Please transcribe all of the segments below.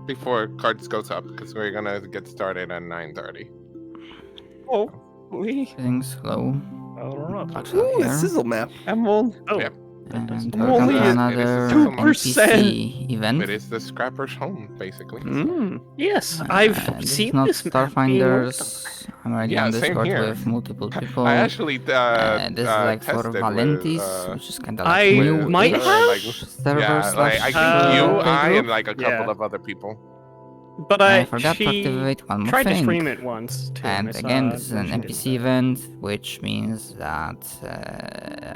before cards goes up, because we're gonna get started at 9:30. Oh, we. Things slow. Bugs Ooh, out a here. sizzle map. Emerald. Oh, Yep. And I'm welcome only to at another 2%. NPC event. It is the scrapper's home, basically. Yes, I've This is seen not this map being worked Starfinders. I'm already Yeah, on same Discord here. with multiple people. I actually This is like for tested Valentis, with, which is kind of I like new might have? like, server yeah, like I slash think you, play I, group. and like a couple Yeah. of other people. But I forgot to she activate one more tried to thing. stream it once too. And I saw again, this is an mentioned it. NPC event, which means that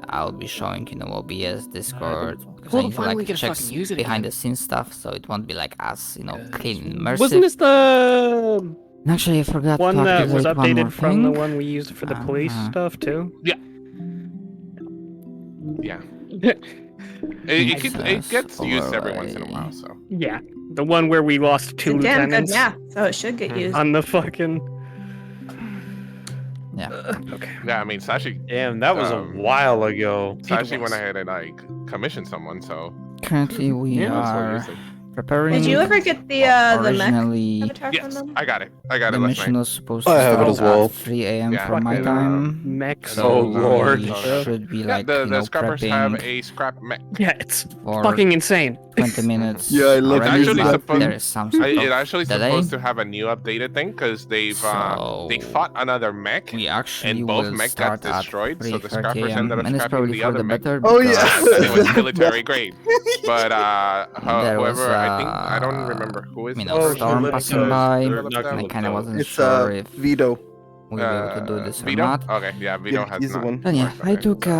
I'll be showing, OBS, Discord, because I Well, usually finally like to get to check fucking use it behind again. the scenes stuff, so it won't be like as, clean and immersive. Wasn't this the And actually, I forgot one to that was activate one more updated from the thing. one we used for the police stuff too? Yeah. It gets used every once in a while, so. Yeah, the one where we lost two It's a damn good lieutenants map, so it should get used. on the fucking. Yeah. Okay. Yeah, I mean, Sashi. Damn, that was a while ago. Sashi went ahead and like commissioned someone, so. Currently, we That's what are you say. preparing. Did you ever get the mech originally, avatar from Yes, them? I got it. I got the it last mission night. was supposed to I have it start as well. at 3 a.m. Yeah. for my Fucking, time. Mech. So Oh, Lord. we should be Yeah, like, the scrappers have prepping a scrap mech. Yeah, it's for fucking insane. 20 minutes. Yeah, I love already, using but that thing. there is some sort It of actually delay. supposed to have a new updated thing because they've So, they fought another mech We actually and both will mech got start at destroyed, so the 3:30 scrappers a.m. ended up and it's scrapping probably the for other the mech. better. Oh, because yeah. And it was military grade. But There was, however, I don't remember who is. you the know, person storm that passing does by, develop and I them. kind of wasn't It's sure if Vito. we'll be able to do this or Vito? not. Okay, yeah, Vito Yeah, has he's the not. one. And yeah, worked on I it, took so.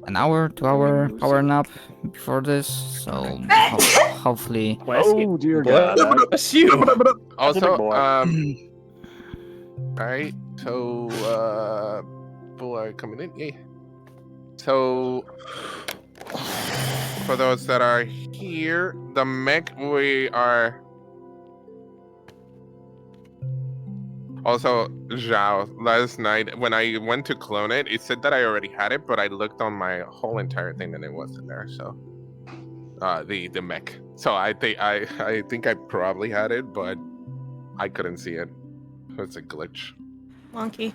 an hour, 2-hour power nap before this, so hopefully. Oh dear God. Bless you. Also, boy. alright, so people are coming in. Yay. So for those that are here, the mech we are. Also, Zhao, last night when I went to clone it, it said that I already had it, but I looked on my whole entire thing and it wasn't there. So, the mech. So I think I probably had it, but I couldn't see it. It's a glitch. Wonky.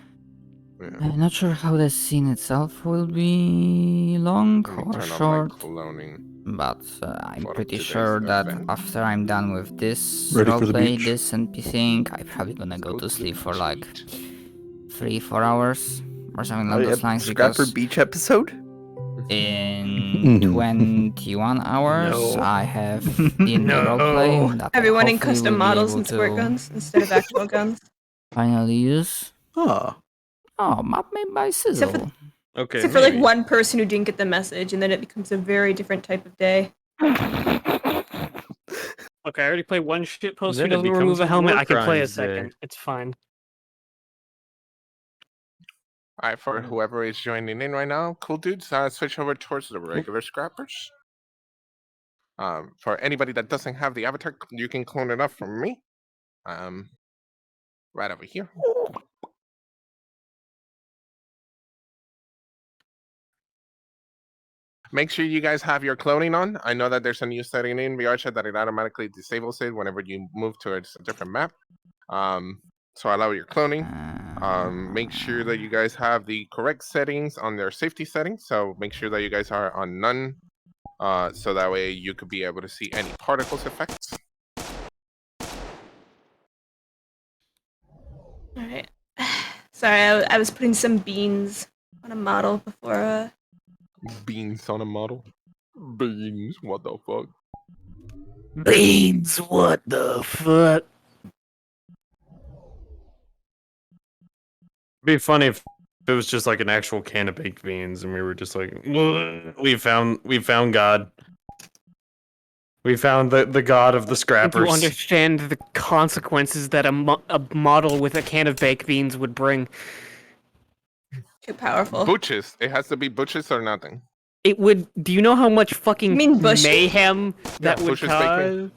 Yeah. I'm not sure how the scene itself will be long Let me or turn off my short, cloning. but I'm for pretty today's sure that event. after I'm done with this Ready for the roleplay, beach. this NPC thing, I'm probably gonna go to sleep for like 3-4 hours or something along those lines, Scrapper because Beach episode? in 21 hours No. I have the No. roleplay that I Everyone in hopefully custom will be models able and squirt to guns instead of actual guns. finally use. Oh. Oh, map made by Except for- Sizzle. Okay. Except for like maybe. one person who didn't get the message, and then it becomes a very different type of day. Okay, I already played one shit post who Then it doesn't remove becomes a a helmet. war I can play a crimes day. second. It's fine. Alright, for whoever is joining in right now, cool dudes, switch over towards the regular scrappers. For anybody that doesn't have the avatar, you can clone it up from me. Right over here. Make sure you guys have your cloning on. I know that there's a new setting in VRChat that it automatically disables it whenever you move towards a different map. So allow your cloning. Make sure that you guys have the correct settings on their safety settings. So make sure that you guys are on none. So that way you could be able to see any particles effects. Alright. Sorry, I was putting some beans on a model before, Beans on a model. Beans, what the fuck? Beans, what the fuck? It'd be funny if it was just like an actual can of baked beans and we were just like, we found God. We found the god of the To scrappers. understand the consequences that a model with a can of baked beans would bring. too powerful. Butches. It has to be butches or nothing. It would. Do you know how much fucking You mean bushy? mayhem that would Bush's baked cause?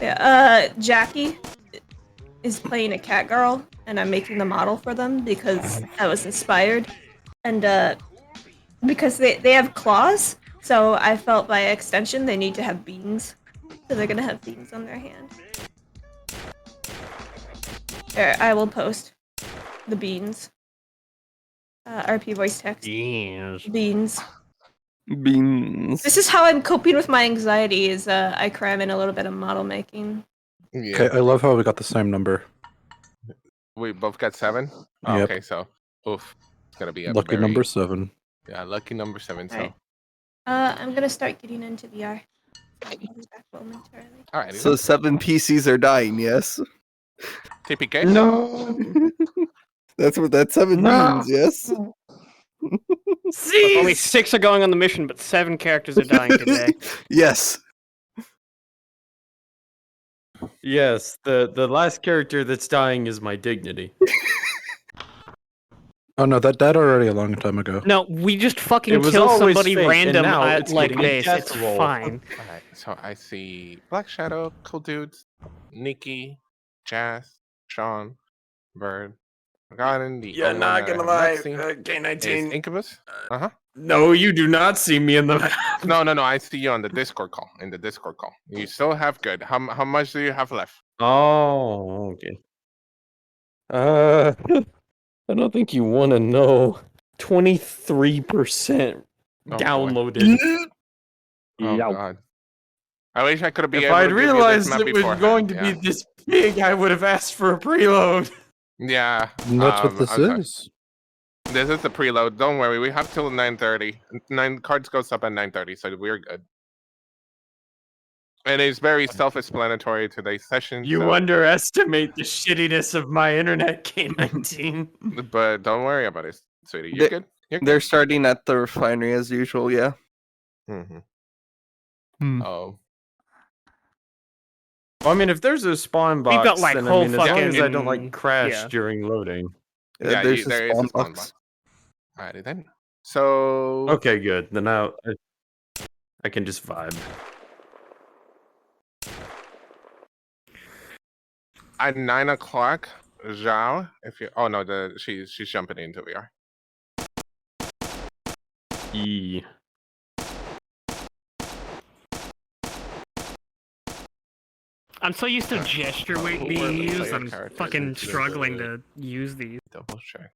Yeah, Jackie is playing a cat girl, and I'm making the model for them because I was inspired. And because they have claws, So I felt by extension they need to have beans. So they're gonna have beans on their hand. There, I will post the beans. RP voice text. Yes. Beans. Beans. This is how I'm coping with my anxiety. Is I cram in a little bit of model making. Yeah. Okay, I love how we got the same number. We both got 7? Yep. Okay, so oof. It's gonna be a Lucky very, number 7. Yeah, lucky number 7. So Alright. I'm gonna start getting into VR. I'll be back momentarily. alright. So 7 PCs are dying, yes? TPK? No. That's what that 7 No. means, yes? Only 6 are going on the mission, but 7 characters are dying today. Yes. Yes, the last character that's dying is my dignity. Oh no, that died already a long time ago. No, we just fucking It was kill always somebody fake, and random now at it's like getting a base. death It's roll. fine. Alright, so I see Black Shadow, Cool Dudes, Nikki, Jazz, Sean, Bird, Forgotten, the You're only not one gonna I lie, have not seen is K19. Incubus. Uh-huh. No, you do not see me in the. No, I see you on the Discord call. In the Discord call. You still have good. How much do you have left? Oh, okay. I don't think you want to know. 23% Oh, boy. downloaded. Oh god. I wish I could have been If able I'd to give you this realized map it was beforehand. going to Yeah. be this big, I would have asked for a preload. Yeah. And that's what this I'm sorry. is. This is the preload. Don't worry. We have till 9:30. 9 cards goes up at 9:30, so we're good. And it's very self-explanatory today's session. You so- underestimate the shittiness of my internet, K19. But don't worry about it, sweetie. You're They- good. You're They're starting at the refinery as usual, yeah. good. Hmm. Oh. Well, I mean, if there's a spawn box, got, like, then whole I mean, as long as I fucking- don't like crash yeah. during loading. Yeah, There's there a is a spawn spawn box. box. Alrighty then. So Okay, good. Then I can just vibe. at 9 o'clock, Zhao, if you no, she's jumping into VR. E. I'm so used to gesture weight Where being the used, player I'm characters fucking into struggling the- to use these. Double check.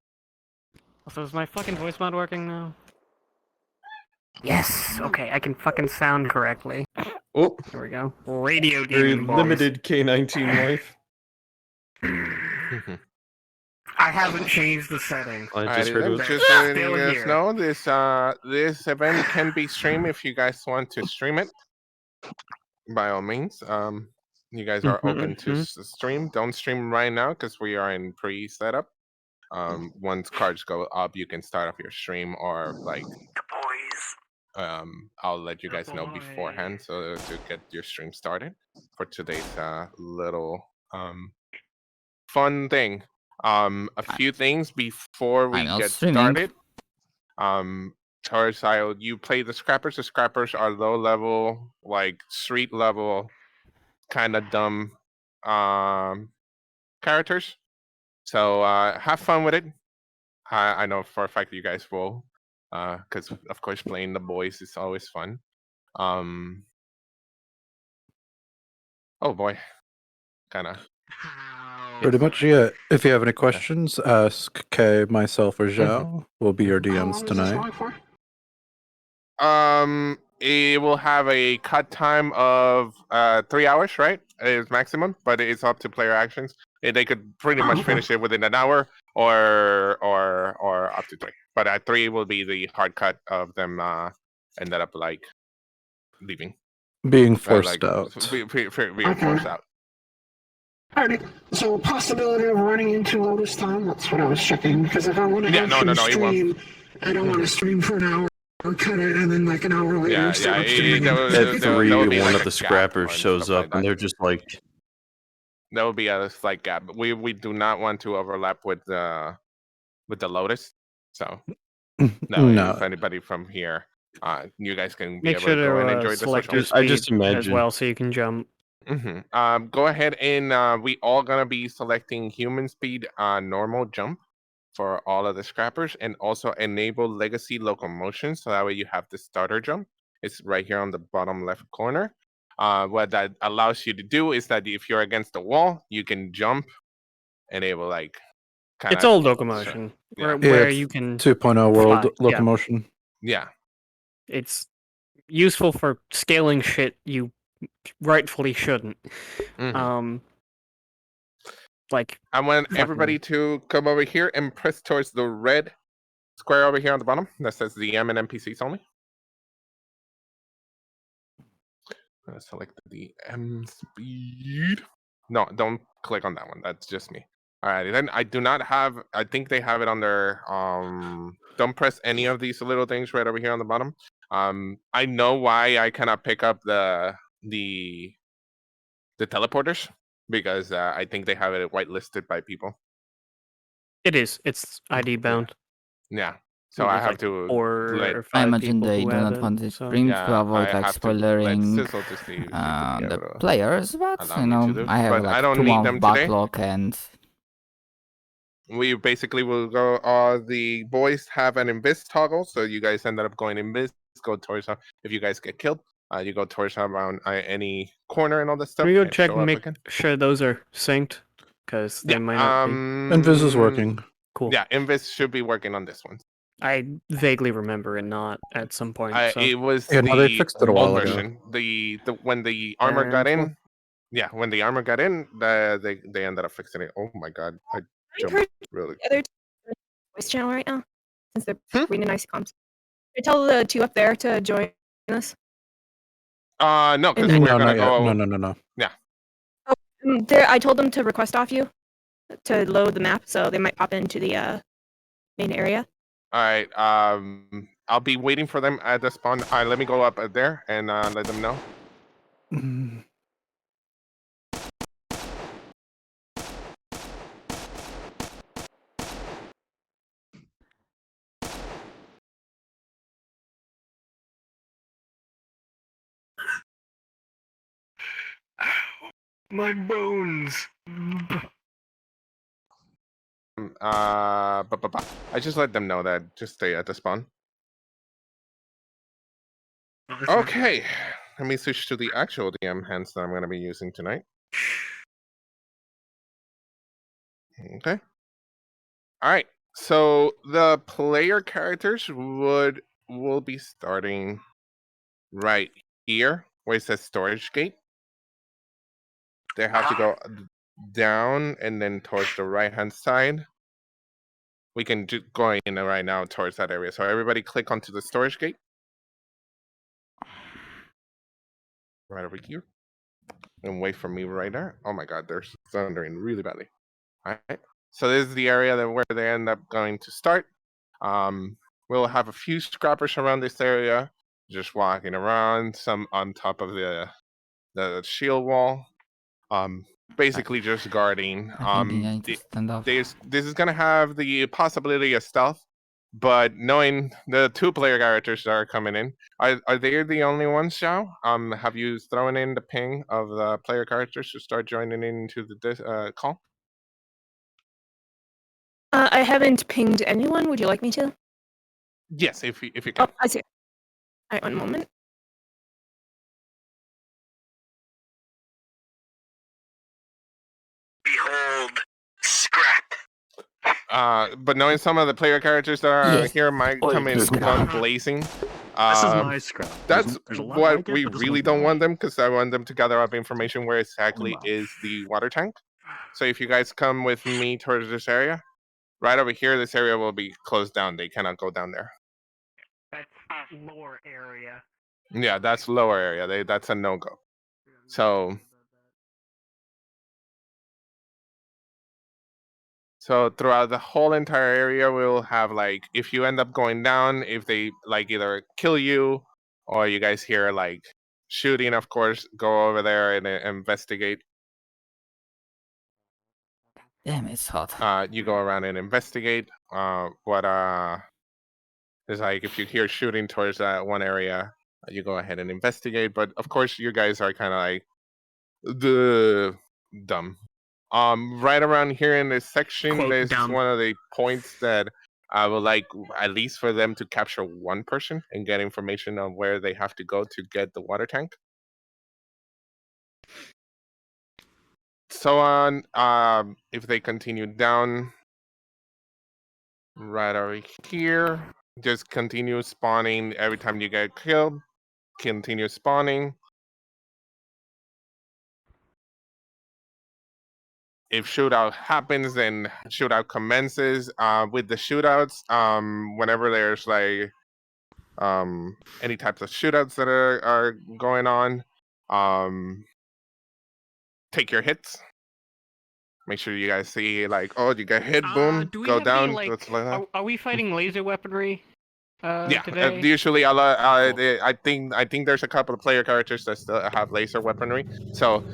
Also, is my fucking voice mod working now? Yes! Okay, I can fucking sound correctly. Oh, There we go. Radio very demon boys. limited K19 life. I haven't changed the setting. I just heard it was. Just letting Still you guys here. know this event can be streamed if you guys want to stream it. By all means, you guys are open to stream. Don't stream right now because we are in pre-setup. Once cards go up, you can start off your stream or like. I'll let you guys know beforehand so to get your stream started for today's little fun thing. A few things before we I'm not get streaming. started. Tarsile, you play the Scrappers. The Scrappers are low level, like street level, kind of dumb characters. So have fun with it. I know for a fact that you guys will, because of course playing the boys is always fun. Oh boy, kind of. Pretty much, yeah. If you have any questions, ask Kay, myself, or Zhao. We'll be your DMs tonight. It will have a cut time of 3 hours, right? Is maximum, but it's up to player actions. They could pretty much finish it within an hour, or up to 3. But at 3 will be the hard cut of them ended up like leaving, Being like, forced out. being forced out. Alright, so possibility of running into Lotus time, that's what I was checking, because if I want to Yeah, no, it won't. stream, I don't want to stream for an hour, or cut it, and then like an hour later Yeah, start yeah. streaming. That At would 3, be one like of a the gap scrappers or shows stuff like up, and that. they're just like, That would be a slight gap. We do not want to overlap with the Lotus. So no, if anybody from here, you guys can be Make able sure to go and to enjoy the select social. your I just speed as imagine. well so you can jump. Go ahead and we all gonna be selecting human speed normal jump for all of the scrappers, and also enable legacy locomotion so that way you have the starter jump. It's right here on the bottom left corner. What that allows you to do is that if you're against the wall, you can jump, and it will like kind It's old locomotion, Yeah. where it's you can 2.0 world fly, yeah. locomotion. Yeah. It's useful for scaling shit you rightfully shouldn't. Mhm. Like I want fucking- everybody to come over here and press towards the red square over here on the bottom that says DM and NPCs only. Select the DM speed. No, don't click on that one. That's just me. Alrighty, then I do not have. I think they have it on their. Don't press any of these little things right over here on the bottom. I know why I cannot pick up the teleporters because I think they have it whitelisted by people. it is. It's ID bound. Yeah, so I There's, have like, to 4 let. or 5 I imagine people they who do have not it, want the so- stream Yeah, to avoid I like have to let spoilering Sizzle to see if he can be the able to players, but allow you me to know, do. I have But I like don't 2 need month them today. backlog and We basically will go. The boys have an invis toggle, so you guys ended up going invis. Go towards. If you guys get killed, you go towards around any corner and all this stuff. Can we go and check show and up make again. sure those are synced? Because they might not be. Invis is working. Cool. Yeah, invis should be working on this one. I vaguely remember it not at some point. So. It was Yeah, the no, they fixed it a while old ago. version. The when the armor got And in. Yeah, when the armor got in, they ended up fixing it. Oh my god, I I jumped encourage really. the other two voice channel right now, since they're Hmm? reading nice comms. I tell the two up there to join us. No, because And we're No, gonna not yet. go. No. I told them to request off you to load the map, so they might pop into the main area. All right. I'll be waiting for them at the spawn. Let me go up there and let them know. Mm. My bones. I just let them know that just stay at the spawn. Okay. Let me switch to the actual DM hands that I'm going to be using tonight. Okay. All right. So the player characters will be starting right here where it says storage gate. They have to go down and then towards the right hand side. We can go in right now towards that area. So everybody click onto the storage gate. Right over here. And wait for me right there. Oh my god, they're thundering really badly. Alright. So this is the area where they end up going to start. We'll have a few scrappers around this area, just walking around, some on top of the shield wall. Basically just guarding. I think I need to stand up. This is gonna have the possibility of stealth, but knowing the 2-player characters that are coming in, are they the only ones, Xiao? Have you thrown in the ping of the player characters to start joining into the call? I haven't pinged anyone. Would you like me to? Yes, if you can. Oh, I see. All right, one moment. Behold, scrap. But knowing some of the player characters that are Yes. here might Oh, come in scrap. gun blazing. This is my scrap. That's There's a lot what like it, we but this really one's don't mine. want them, because I want them to gather up information where exactly wow. is the water tank. So if you guys come with me towards this area, right over here, this area will be closed down. They cannot go down there. That's lower area. Yeah, that's lower area. That's a no-go. So throughout the whole entire area, we'll have like, if you end up going down, if they like either kill you or you guys hear like shooting, of course, go over there and investigate. Damn, it's hot. You go around and investigate. What is like if you hear shooting towards that one area, you go ahead and investigate. But of course, you guys are kind of like the dumb. Right around here in this section, Quote, there's dumb. one of the points that I would like at least for them to capture one person and get information on where they have to go to get the water tank. So on, if they continue down right over here, just continue spawning every time you get killed. Continue spawning. If shootout happens, then shootout commences. With the shootouts, whenever there's like any types of shootouts that are going on, take your hits. Make sure you guys see like, oh, you get hit, boom, Do we go have down. Any, like, are we fighting laser weaponry? Yeah, today? usually I think there's a couple of player characters that still have laser weaponry. So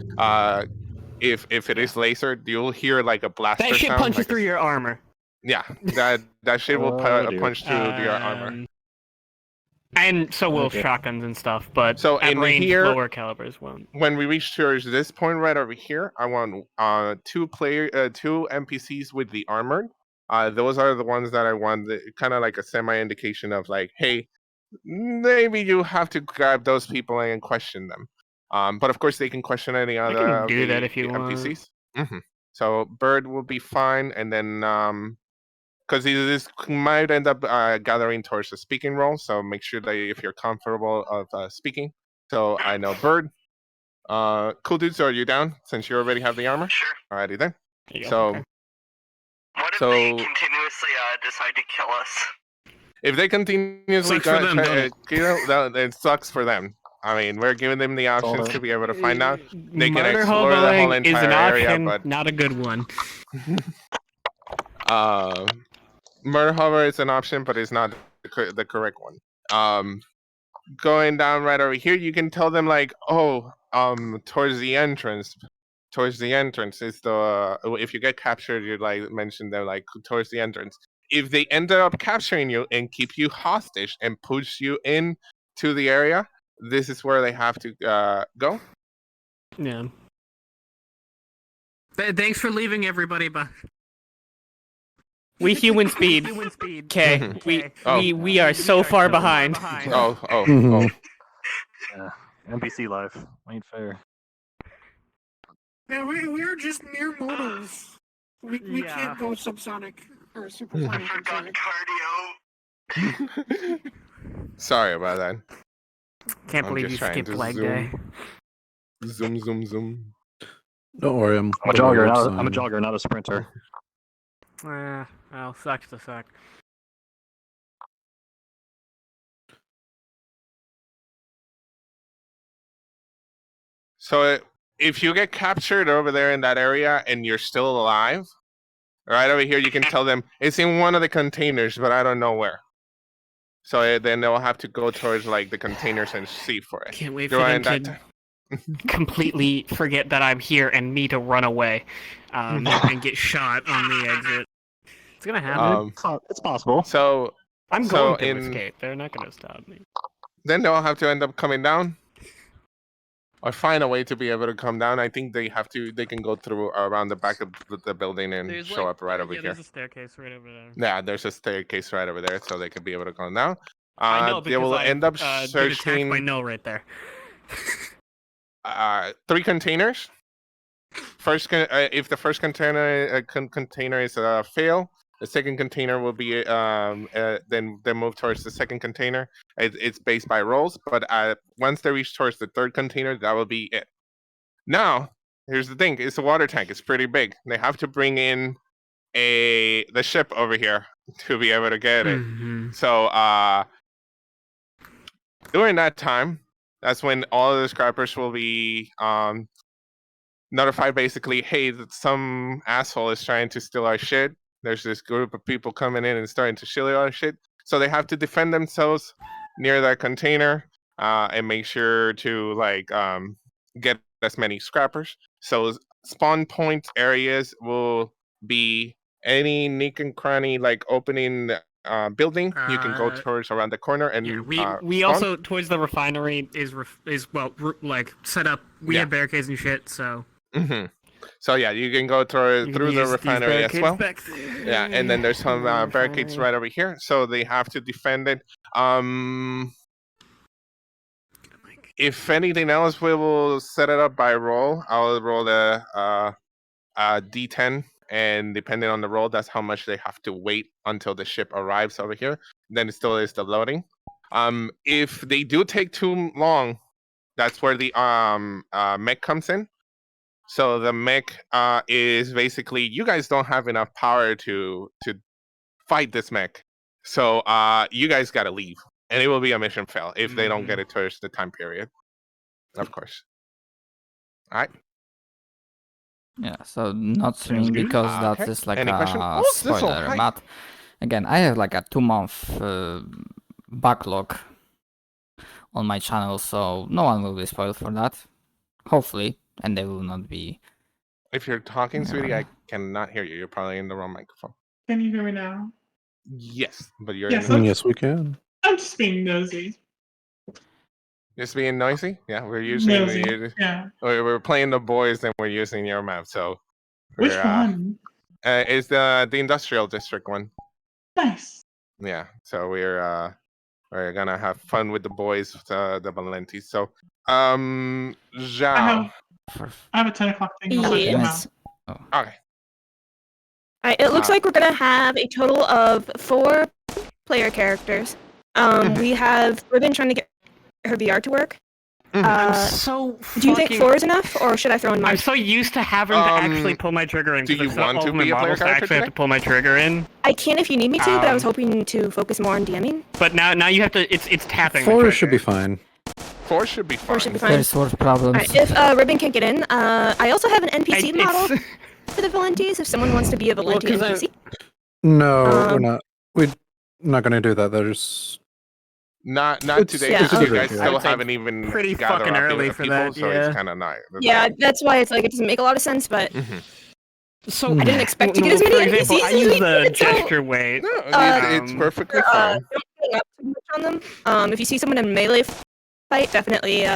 if it is laser, you'll hear like a blaster That shit sound. punches like through your armor. Yeah, that shit will punch through your armor. And so will shotguns and stuff, but so at in range, here, lower calibers won't. When we reach towards this point right over here, I want two NPCs with the armored. Those are the ones that I want, kind of like a semi-indication of like, hey, maybe you have to grab those people and question them. But of course, they can question any other can do that if you NPCs. Mm-hmm. So Bird will be fine, and then because this might end up gathering towards the speaking role, so make sure that if you're comfortable of speaking. So I know Bird. Cool dudes, are you down since you already have the armor? Sure. Alrighty then. Yeah, So. okay. What if they continuously decide to kill us? If they continuously it sucks for them. I mean, we're giving them the options to be able to find out. They can explore the whole entire is an option, area, but not a good one. Murder hover is an option, but it's not the correct one. Going down right over here, you can tell them like, oh, towards the entrance. Towards the entrance is the if you get captured, you like mentioned them like towards the entrance. If they end up capturing you and keep you hostage and push you in to the area, this is where they have to go. Yeah. Thanks for leaving everybody, but we human speed. Okay, we are so far behind. Oh. Yeah. NPC life ain't fair. Yeah, we're just mere mortals. We can't go subsonic or supersonic. I forgot cardio. Sorry about that. Can't I'm believe you just trying skipped to leg zoom. day. Zoom. Don't worry, I'm I'm a jogger, not a sprinter. Well, sucks to suck. So if you get captured over there in that area and you're still alive, right over here, you can tell them it's in one of the containers, but I don't know where. So then they'll have to go towards like the containers and see for it. Can't wait for them to completely forget that I'm here and me to run away and get shot on the exit. It's gonna happen. It's possible. So I'm going to escape. They're not gonna stop me. Then they'll have to end up coming down. Or find a way to be able to come down. I think they can go through around the back of the building and show up right over here. There's a staircase right over there. Yeah, there's a staircase right over there, so they can be able to come down. I know because they will end up searching. I know right there. 3 containers. First, if the first container is a fail, the second container will be then move towards the second container. It's based by rolls, but once they reach towards the third container, that will be it. Now, here's the thing: it's a water tank. It's pretty big. They have to bring in the ship over here to be able to get it. Mm-hmm. So during that time, that's when all of the scrappers will be notified. Basically, hey, some asshole is trying to steal our shit. There's this group of people coming in and starting to steal our shit. So they have to defend themselves near that container and make sure to like get as many scrappers. So spawn point areas will be any nook and cranny like opening building. You can go towards around the corner and we also towards the refinery is like set up. We have barricades and shit. So. Mm-hmm. So yeah, you can go through You the use these refinery as barricades well. back there. Yeah, and then there's some And the barricades refinery. right over here, so they have to defend it. If anything else, we will set it up by roll. I'll roll a D10, and depending on the roll, that's how much they have to wait until the ship arrives over here. Then it still is the loading. If they do take too long, that's where the mech comes in. So the mech is basically, you guys don't have enough power to fight this mech. So you guys got to leave. And it will be a mission fail if they don't get it towards the time period. Of course. All right. Yeah, so not streaming good. because that Okay. is like Any question? a Oh, Thistle, spoiler. hi. But again, I have like a 2-month backlog on my channel, so no one will be spoiled for that. Hopefully, and they will not be. If you're talking, sweetie, Yeah. I cannot hear you. You're probably in the wrong microphone. Can you hear me now? Yes, but you're Yes, in the... Yes, we can. I'm just being nosy. Just being noisy. Yeah, we're using Nosy. Yeah. we're playing the boys, and we're using your map. So Which we're, one? Is the industrial district one. Nice. Yeah, so we're gonna have fun with the boys, the Valentis. So Zhao. I have a 10 o'clock thing. Yes. Oh. Okay. Alright, it looks like we're gonna have a total of 4 player characters. We have Ribbon trying to get her VR to work. I'm so Do you think fucking- 4 is enough, or should I throw in I'm mine? so used to having to actually pull my trigger in. do 'cause you it's want all to of my be a player models I character actually have to today? pull my trigger in. I can if you need me to, but I was Um, hoping to focus more on DMing. But now you have to. It's tapping. the 4 trigger. should be fine. 4 should be 4 fine. should be fine. There's worse problems. Alright, if Ribbon can't get in, I also have an NPC It's- model for the Valentis if someone wants to be a Valenti 'cause I- NPC. No, we're Um, not. We're not going to do that. There's Not It's- today, yeah, because you okay. guys I still would say haven't even pretty gathered fucking up early enough for people, that, so yeah. it's kind of nice. Yeah, that's why it's like it doesn't make a lot of sense, but So I didn't expect to get as for many example, NPCs I as use we the did, so- gesture weight. No, it's Um, perfectly fine. don't hang up too much on them. If you see someone in a melee fight, definitely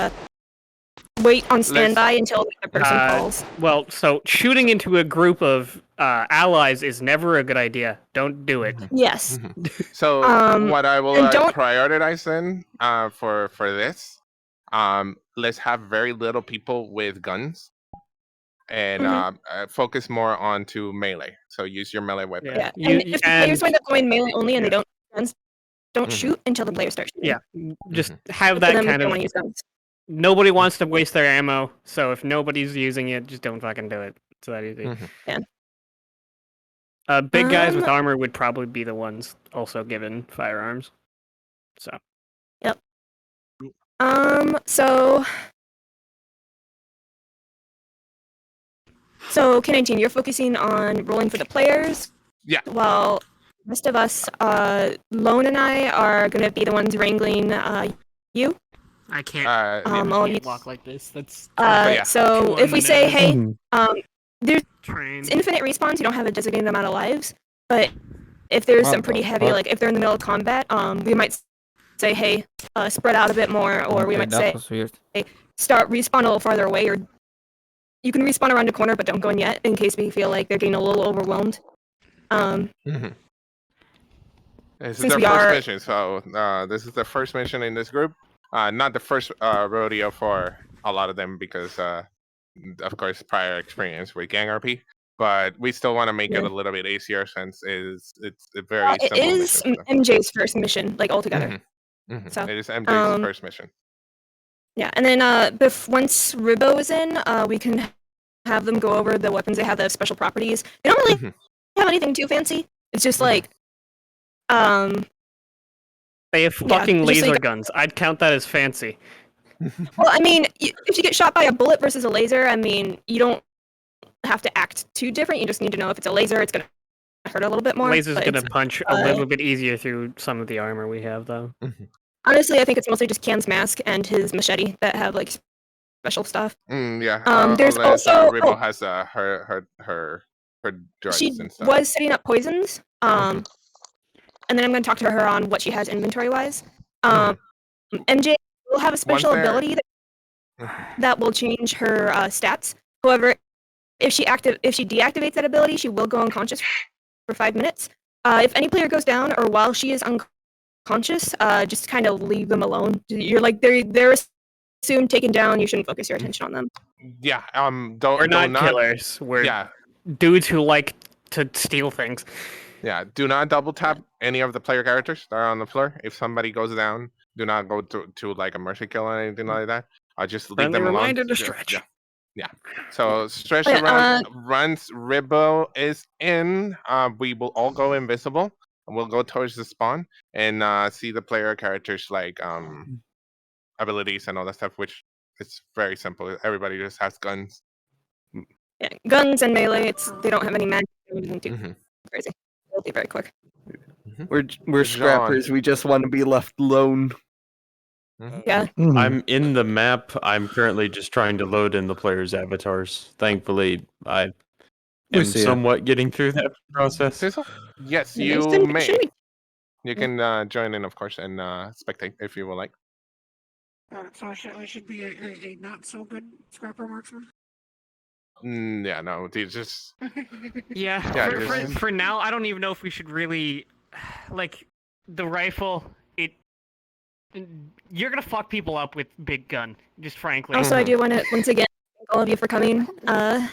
wait on standby until the person falls. Well, so shooting into a group of allies is never a good idea. Don't do it. Yes. So what I will and don't- prioritize then for this, let's have very little people with guns, and focus more onto melee. So use your melee weapon. Yeah. You- And if the players wind up going melee only and they don't guns, don't shoot until the players start shooting. Yeah, just have For that them, kind they don't of. wanna use guns. Nobody wants to waste their ammo, so if nobody's using it, just don't fucking do it. It's that easy. Yeah. Big guys with armor would probably be the ones also given firearms. So. Yep. So K19, you're focusing on rolling for the players. Yeah. While the rest of us, Lone and I are gonna be the ones wrangling you. I can't. I'll use- walk like this. That's. So Too if we say, hey, Mhm. there's trained. infinite respawns, you don't have a designated amount of lives. But if there's some pretty heavy, like if they're in the middle of combat, we might say, hey, spread out a bit more, or we Okay, might that say, was weird. start respawn a little farther away, or you can respawn around a corner, but don't go in yet, in case we feel like they're getting a little overwhelmed. This is Since their we first are- mission, so this is the first mission in this group. Not the first rodeo for a lot of them because, of course, prior experience with Gang RP. But we still want to make it a little bit easier since it's a very It simple is mission. MJ's first mission, like altogether. So, It is MJ's first mission. Yeah, and then once Ribbo is in, we can have them go over the weapons. They have the special properties. They don't really have anything too fancy. It's just like, They have Yeah, fucking just laser like- guns. I'd count that as fancy. well, I mean, if you get shot by a bullet versus a laser, I mean, you don't have to act too different. You just need to know if it's a laser, it's gonna hurt a little bit more. Laser's but gonna it's- punch a little bit easier through some of the armor we have, though. honestly, I think it's mostly just Can's mask and his machete that have like special stuff. Yeah. There's unless, also- Ribbo has her drugs She and stuff. was setting up poisons. And then I'm going to talk to her on what she has inventory wise. MJ will have a special there- ability that will change her stats. However, if she deactivates that ability, she will go unconscious for 5 minutes. If any player goes down or while she is unconscious, just kind of leave them alone. You're like they're assumed taken down. You shouldn't focus your attention on them. Yeah. We're not killers. We're dudes who like to steal things. Yeah. Do not double tap any of the player characters that are on the floor. If somebody goes down, do not go to like a mercy kill or anything like that. Just leave them alone. Reminder to stretch. Yeah. So stretch around. Once Ribbo is in, we will all go invisible. And we'll go towards the spawn and see the player characters like abilities and all that stuff, which is very simple. Everybody just has guns. Yeah, guns and melee. They don't have any magic. Crazy. It'll be very quick. We're scrappers. We just want to be left alone. Yeah. I'm in the map. I'm currently just trying to load in the players' avatars. Thankfully, I am somewhat getting through that process. Yes, you may. You can join in, of course, and spectate if you would like. So I should be a not so good scrapper marksman. Yeah, no, they just. For now, I don't even know if we should really, like, the rifle. You're gonna fuck people up with big gun, just frankly. Also, I do want to once again thank all of you for coming. I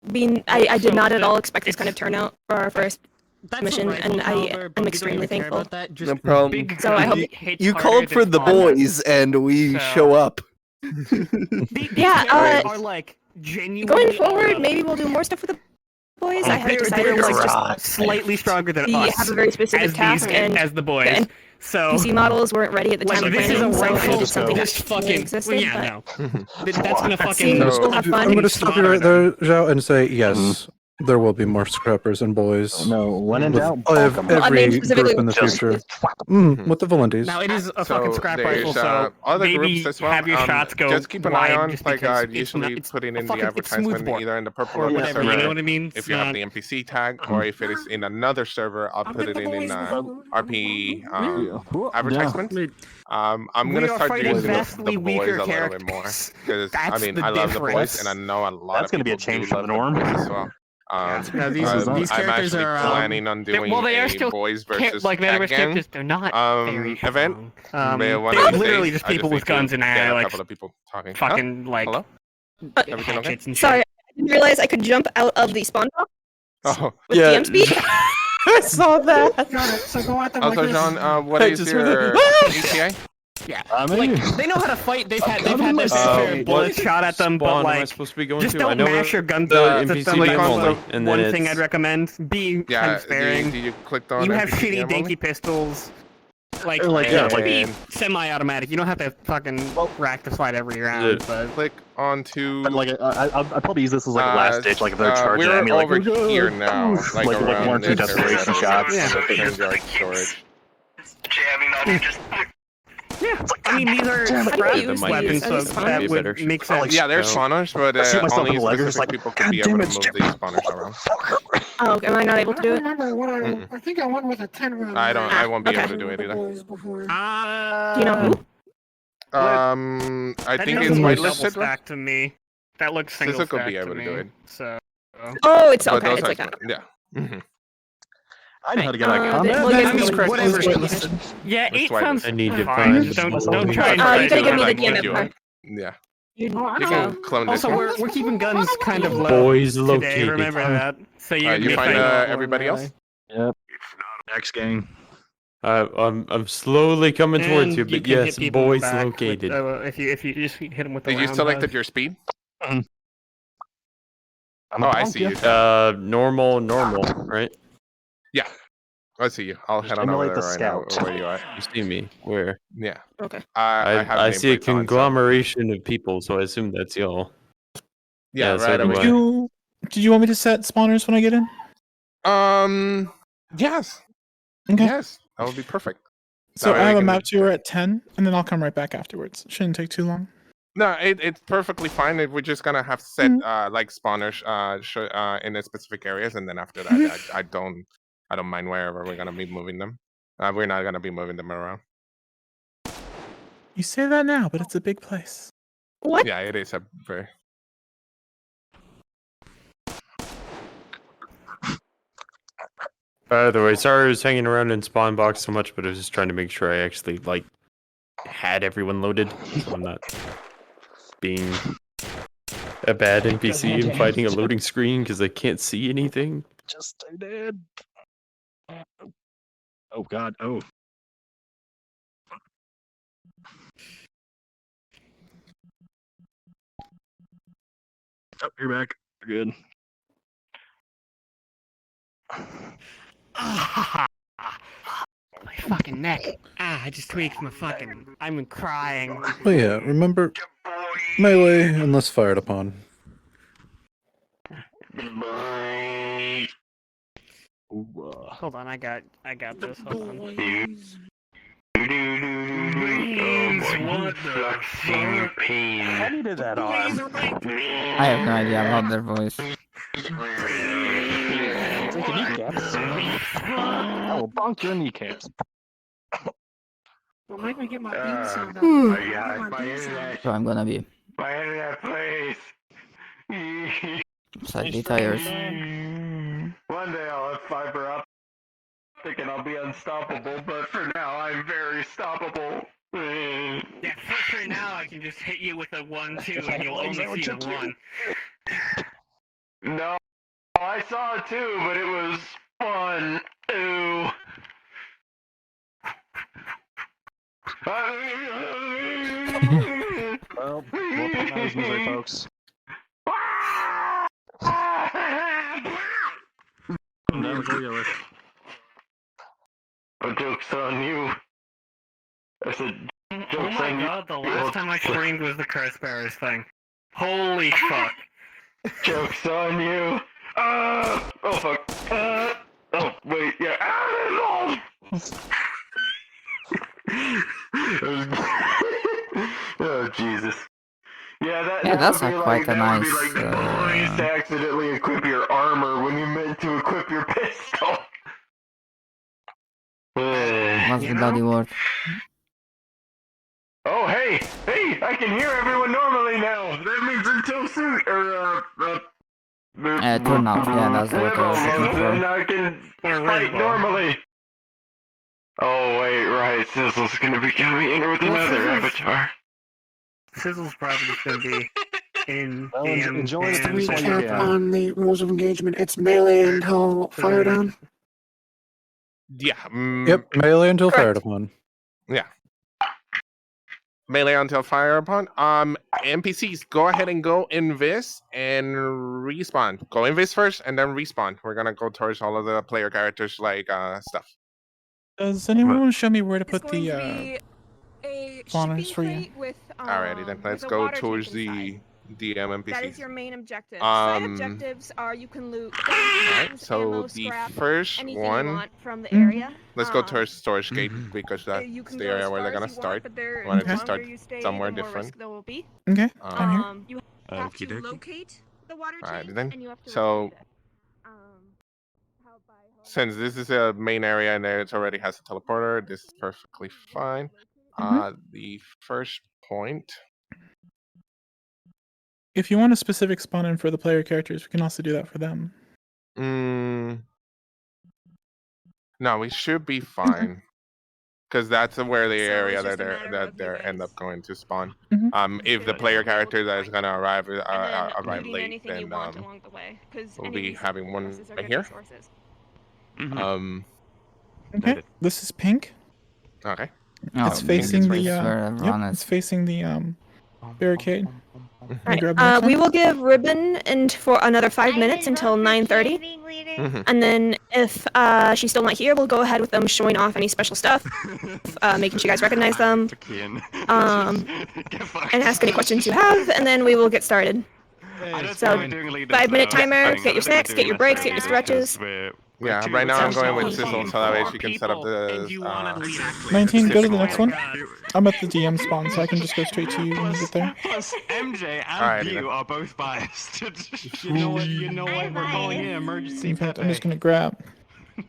did not at all expect this kind of turnout for our first mission, and I am extremely thankful. No problem. So I hope you called for the boys, and we show up. Are like genuinely going forward. Maybe we'll do more stuff with the boys. I haven't decided. They're just slightly stronger than us. Have a very specific task, and as the boys. So PC models weren't ready at the time of this is a planning, rifle. so something just fucking existed, no. That's gonna fucking. We'll have fun. I'm going to stop you right there, Zhao, and say yes. There will be more scrappers and boys. No, when in doubt, every group in the future. With the Volunteers. Now it is a fucking scrap rifle, so other maybe groups as well. have your shots go just keep an eye on, like usually putting in the advertisement either in the purple or whatever. server. You know what I mean? If you have the NPC tag, or if it is in another server, I'll put it in RP advertisement. I'm gonna start using the boys a little bit more because I mean I love the boys and I know a lot of people be a change do from love the norm. the boys as well. These I'm characters actually are planning on doing they are a still boys versus like cat gang characters. They're not very event. they're literally just people with guns and like a couple of people talking. Fucking like Everything okay? And sorry, I didn't realize I could jump out of the spawn box with DM speed. I saw that. Got it. So go at them Also, like this. John, what is your ETA? Yeah, like they know how to fight. They've had their fair bullets shot at them, but like supposed to be going just to? don't I know mash your guns. the That's NPC like map only, and then one thing I'd recommend: be kind of sparing. You clicked on. You have NPC shitty only? dinky pistols. Like yeah, semi-automatic. You don't have to fucking rack the slide every round. But click onto. But like, I'd probably use this as like a last ditch, like if they're charging at me, like over here now, like around one or two desperation shots. Storage. Jamming on you just. Yeah, I mean these are scrap weapons, so that would make sense. Yeah, they're spawners, but only specific people can be able to move these spawners around. Oh, am I not able to do it? Remember what I think I went with a 10 round. I won't be able to do it either. Do you know who? I think it's whitelisted. Back to me. That looks single stack could be able to to do me. it. So. Oh, it's okay. It's like that. Yeah. I know how to get whatever. Yeah, 8 sounds. I need to fine. find. Don't try. You gotta give me the DMF. Yeah. You can clone this Also, one. we're keeping guns kind of low Boys today. located. Remember that. So you find everybody else? Yep. Next game. I'm slowly coming towards you, but yes, boys located. If you just hit them with the Did you selected your speed? Oh, I see you. Normal, right? Yeah. I see you. I'll head on over there right now. Where you are? You see me? Where? Yeah. Okay. I see a conglomeration of people, so I assume that's y'all. Yeah, so right do away. Did you want me to set spawners when I get in? Yes. Okay. Yes. That would be perfect. So I have a map tour at 10, and then I'll come right back afterwards. Shouldn't take too long. No, it's perfectly fine. We're just gonna have set like spawners in the specific areas, and then after that, I don't mind wherever we're gonna be moving them. We're not gonna be moving them around. You say that now, but it's a big place. What? Yeah, it is a very. By the way, sorry I was hanging around in spawn box so much, but I was just trying to make sure I actually like had everyone loaded, so I'm not being a bad NPC and fighting a loading screen because I can't see anything. Just I did. Oh God. Oh. Oh, you're back. You're good. My fucking neck. I just tweaked my fucking. I'm crying. Well, yeah, remember, melee unless fired upon. Hold on, I got this. Hold on. What the fuck? How do you do that on? I have no idea about their voice. Take a kneecaps. I will bonk your kneecaps. Well, make me get my bean sound up. Yeah, my internet. So I'm gonna be My internet, please. slightly tired. One day I'll have fiber optic and I'll be unstoppable, but for now I'm very stoppable. Yeah, for now I can just hit you with a 1-2 and you'll only see a 1. No, I saw it too, but it was fun. Ooh. Well, those misery folks. Never go yellow. Oh, joke's on you. I said, Oh joke's my on you. god, the last time I streamed was the Curse Bearers thing. Holy fuck. Joke's on you. Oh fuck. Oh wait, yeah. Oh Jesus. Yeah, that that's would be quite a that would be nice, like the boys to accidentally equip your armor when you meant to equip your pistol. What's the bloody word? Oh hey, I can hear everyone normally now. That means until soon, or Turnout, yeah, that's what I was looking for. then I can fight normally. Oh wait, right, Sizzle's gonna be coming in with another avatar. Sizzle's probably just gonna be in Well, DM enjoy the and- week. Recap on the rules of engagement. It's melee until fired on. Yeah. Yep, melee until fired Correct. upon. Yeah. Melee until fire upon. NPCs, go ahead and go invis and respawn. Go invis first and then respawn. We're gonna go towards all of the player characters like stuff. Does anyone want to show me where to It's put going the to be a spawners shipping for you? crate with, Alrighty then, let's with a go water towards tank the inside. DM That is NPCs. your main objective. Side Um, objectives are you can loot Alright, guns, so ammo, the scrap, first anything one, you want from the area. let's go towards storage gate because that's You can the go area as where they're far gonna as you start. want, but there, Wanted the to longer start you stay, somewhere the more different. risk there will be. Okay, I'm here. You have to Okey dokey. locate the water Alright tank, then, and you have to so retrieve it. since this is a main area and it already has a teleporter, this is perfectly fine. The first point. If you want a specific spawn in for the player characters, we can also do that for them. No, we should be fine. Because that's where the So area it's that just a matter of they you end guys up going to spawn. Mhm. If the player character that is gonna arrive And then arrive looting late, anything you then want along the way, because we'll any be having one resources are right good here. resources. Okay, this is pink. Okay. Oh, It's pink facing is the right. where everyone yep, is. it's facing the barricade. Right. grab the next We one? will give Ribbon and for another 5 minutes until 9:30, and then if she's still not here, we'll go ahead with them showing off any special stuff, making sure you guys recognize them, and ask any questions you have, and then we will get started. So 5-minute timer. Get your snacks, get your breaks, get your stretches. Yeah, right now I'm going with Sounds Sizzle so that way she can set up the 19, go to the specific next point. one. I'm at the DM spawn, so I can just go straight to you when you get there. Plus, MJ and Alrighty you then. are both biased. You know what? We're calling in emergency. In fact, I'm just gonna grab.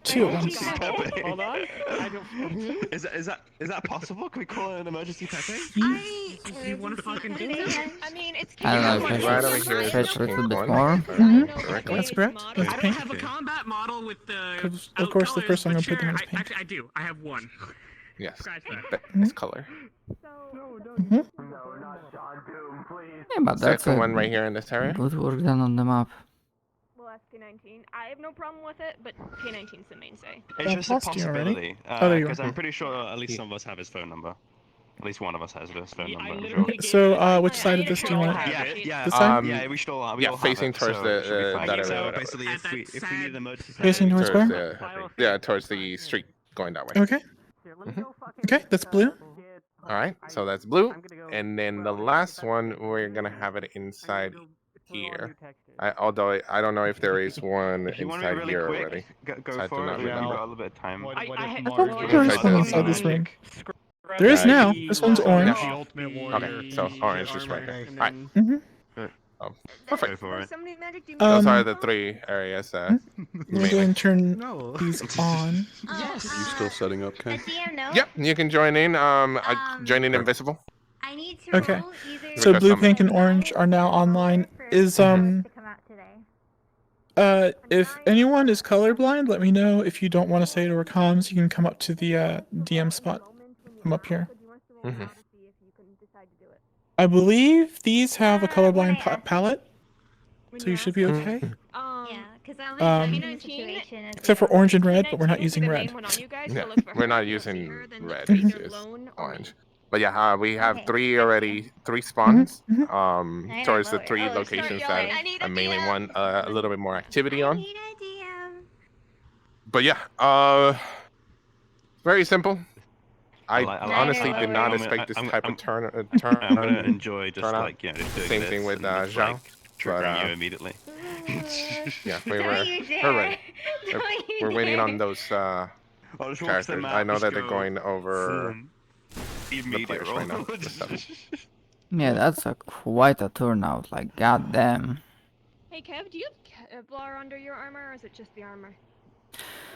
2 at once. Hold on. Is that possible? Can we call it an emergency Pepe? You want to fucking do I this? mean, it's I don't know if I Right over should here is stretch a the little bit one. more. That's correct. That's I don't pink. have a combat model with the. Of course, the colors, first one but I'm putting sure, is pink. Actually, I do. I have one. Yes, Scratch that. that is color. Mhm. Yeah, but that's Second a one right here in this area. good work done on the map. Well, that's K19. I have no problem with it, but K19 is the mainstay. It's just a lost you already. possibility. Oh, there you Because are. I'm pretty sure at least some of us have his phone number. At least one of us has his phone Yeah, I number. I'm literally sure. gave So, it- which side of this do you want? Yeah. This side? Yeah, we should all. Yeah, all facing have it, towards so the, it should be fine. that area. So whatever. basically, At that if we need an emergency Facing Pepe, towards Towards where? the, towards the street going that way. Okay. Okay, that's blue. All right, so that's blue, and then the last one we're gonna have it inside here. Although I don't know if there is one If you want it inside really here quick, already. go I do for not it. We've remember. got a little bit of time. I thought there was one inside this room. There is Yeah, now. the- This one's orange. the Ultimate Okay, so orange is right there. and Alright. then- Go Perfect. for it. Somebody magic do Those are magic? the three areas. Let me go and turn these on. Are you still setting up, Ken? Yep, you can join in. Join in invisible. I need to Okay. roll either So Because blue, some- pink, and orange are now online. Is if anyone is colorblind, let me know. If you don't want to say it over comms, you can come up to the DM spot. I'm up here. Mhm. I believe these have a colorblind palette, so you should be okay. Yeah, because I Um, only in a situation. Except for orange and red, but we're not using red. Yeah, we're not using red. It's just orange. But yeah, we have three spawns. Towards the three locations that I mainly want a little bit more activity on. But yeah, very simple. I honestly did not expect this type of turn. I'm gonna enjoy just turnout. like just doing Same this thing with and just, Zhao. like, triggering but, you immediately. Yeah, Don't you dare. we're ready. Don't you We're waiting dare. on those I'll just watch the characters. map I know just that they're go going over boom. the Immediate players right now. roll. the seven. Yeah, that's quite a turnout. Like, goddamn. Hey Kev, do you have Kevlar under your armor, or is it just the armor?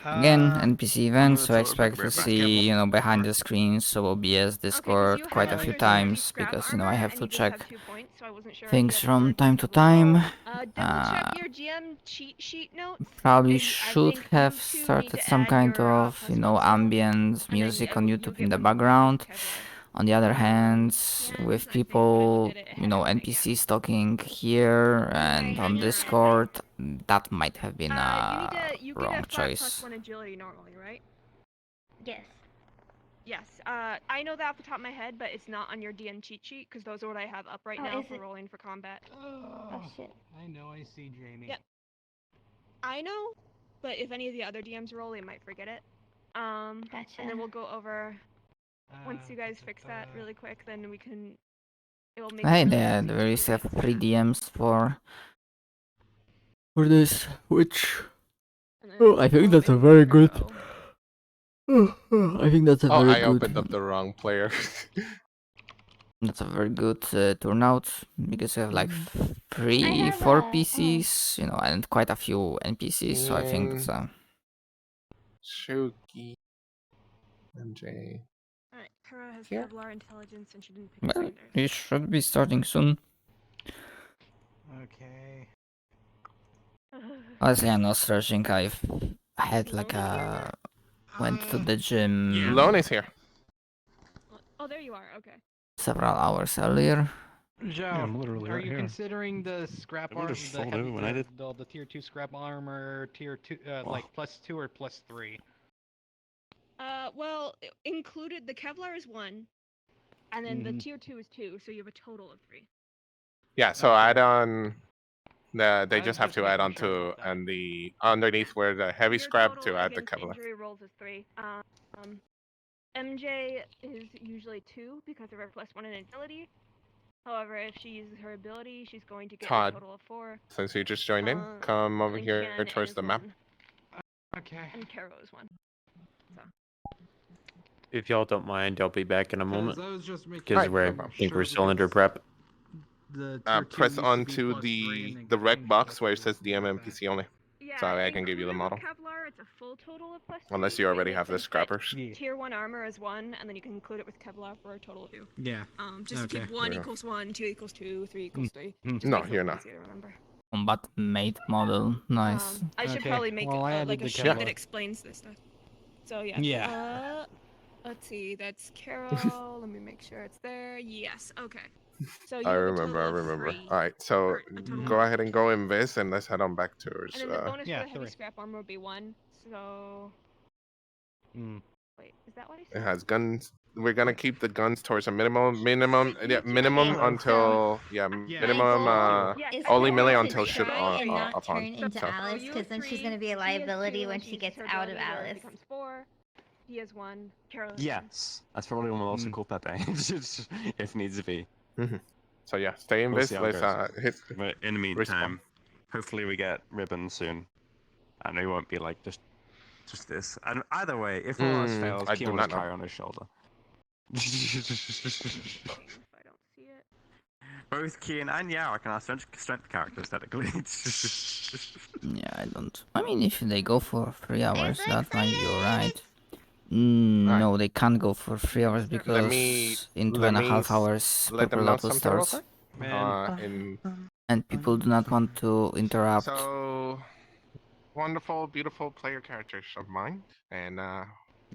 Again, NPC event, so I that's all expect to right. see, behind the screens, so OBS, Discord, quite a few times, because, I have to check things from time to time. Double check your GM cheat sheet notes. Probably and I should think have you two need started to some add kind your, of, plus one ambient and then music you- on you YouTube give in the them one background. Kevlar. On the other hand, with people, did it ahead of NPCs talking here and on Discord, that might have been a you wrong get a 5 choice. plus 1 agility normally, right? Yes. Yes. I know that off the top of my head, but it's not on your DM cheat sheet because those are what I have up right Oh, now is for it? rolling for combat. Oh shit. I know, I see Jamie. Yep. I know, but if any of the other DMs roll, they might forget it. Gotcha. And then we'll go over. Once you guys fix that really quick, then we can. It will make. Hey, it they really had easy very to set do. 3 DMs for this, which And then I think that's a maybe very we good. go. I think that's a Oh, very I good. opened up the wrong player. That's a very good turnout because you have like I 3, have 4 a- PCs, and quite a few NPCs. So I think it's Shuki. MJ. Alright, Kara has Here? Kevlar intelligence and she didn't pick well, Sanders. it should be starting soon. Okay. Honestly, I'm not searching. I've had like a went to the gym Lone is here. Oh, there you are. Okay. several hours earlier. Joe, I'm literally are right you here. considering the scrap I would've armor, sold it when I did. the tier 2 scrap armor, tier 2, like +2 or +3? Well, included the Kevlar is 1, and then the tier 2 is 2, so you have a total of 3. Yeah, so add on. They I just was have just to add making on sure to about that. and the underneath where the heavy Your scrap total to add the against Kevlar. Injury rolls is 3. MJ is usually 2 because of her +1 in agility. However, if she uses her ability, she's going to get Todd, a total of 4. Since you just joined in, Uh, come over and here Ken towards is the map. 1, Okay. and Karo is 1. So. If y'all don't mind, I'll be back in a moment. I was just making Because Alright, we're, no I problem. think we're still under prep. The Press onto the rec box where it says DM NPC only. Yeah, So I can give you the model. Kevlar, it's a full total of +2. Unless you already have the scrappers. Tier 1 armor is 1, and then you can include it with Kevlar for a total of 2. Yeah. Just keep 1 equals 1, 2 equals 2, 3 equals 3. Just No, makes it you're not. easier to remember. Combat made model. Nice. I should probably make like a sheet that explains this stuff. So yeah. Yeah. Let's see. That's Carol. Let me make sure it's there. Yes. Okay. So you I have a remember. total of 3. Alright, so Or a total go of ahead and go in this, and let's head on back to ours. And then the bonus yeah, for the heavy 3. scrap armor would be 1. So. Wait, is that what I said? It has guns. We're gonna keep the guns towards a minimum until only melee until shoot and not upon. turn into Alice, because then she's gonna be a liability when she gets out of Alice. Becomes 4. He has 1. Carol. Yes, that's probably one will also call Pepe, if needs to be. So yeah, stay in this. Let's hit. But in the meantime, hopefully we get ribbons soon, and it won't be like just this. And either way, if one of us fails, Keen will just carry on his shoulder. I don't see it. Both Keen and Yarok are our strength characters, technically. Yeah, I don't. I mean, if they go for 3 hours, that might be alright. No, they can't go for 3 hours because in 2.5 hours Purple Lotus starts. And people do not want to interrupt. So wonderful, beautiful player characters of mine, and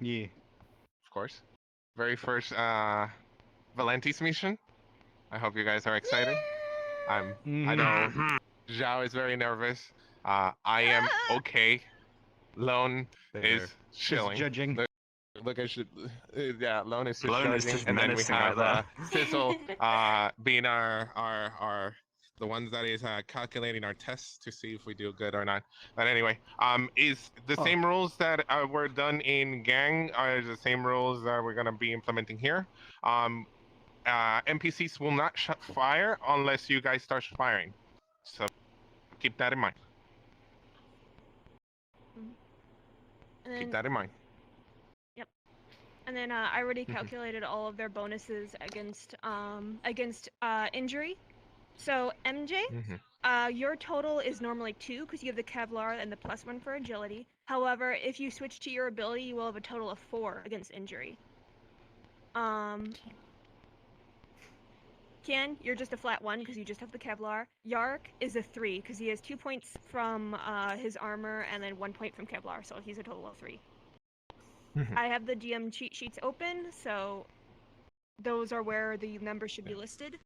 yeah, of course, very first Valenti's mission. I hope you guys are excited. I know Zhao is very nervous. I am okay. Lone is chilling. Judging. Look, I should. Yeah, Lone is just Lone is judging, just and then we menacing have right Sizzle being our the ones that is calculating our tests to see if we do good or not. But anyway, is the same rules that were done in Gang are the same rules that we're gonna be implementing here. NPCs will not fire unless you guys start firing. So keep that in mind. Keep that in mind. Yep. And then I already calculated all of their bonuses against injury. So MJ, your total is normally 2 because you have the Kevlar and the +1 for agility. However, if you switch to your ability, you will have a total of 4 against injury. Kian, you're just a flat 1 because you just have the Kevlar. Yark is a 3 because he has 2 points from his armor and then 1 point from Kevlar, so he's a total of 3. I have the GM cheat sheets open, so those are where the numbers should be listed.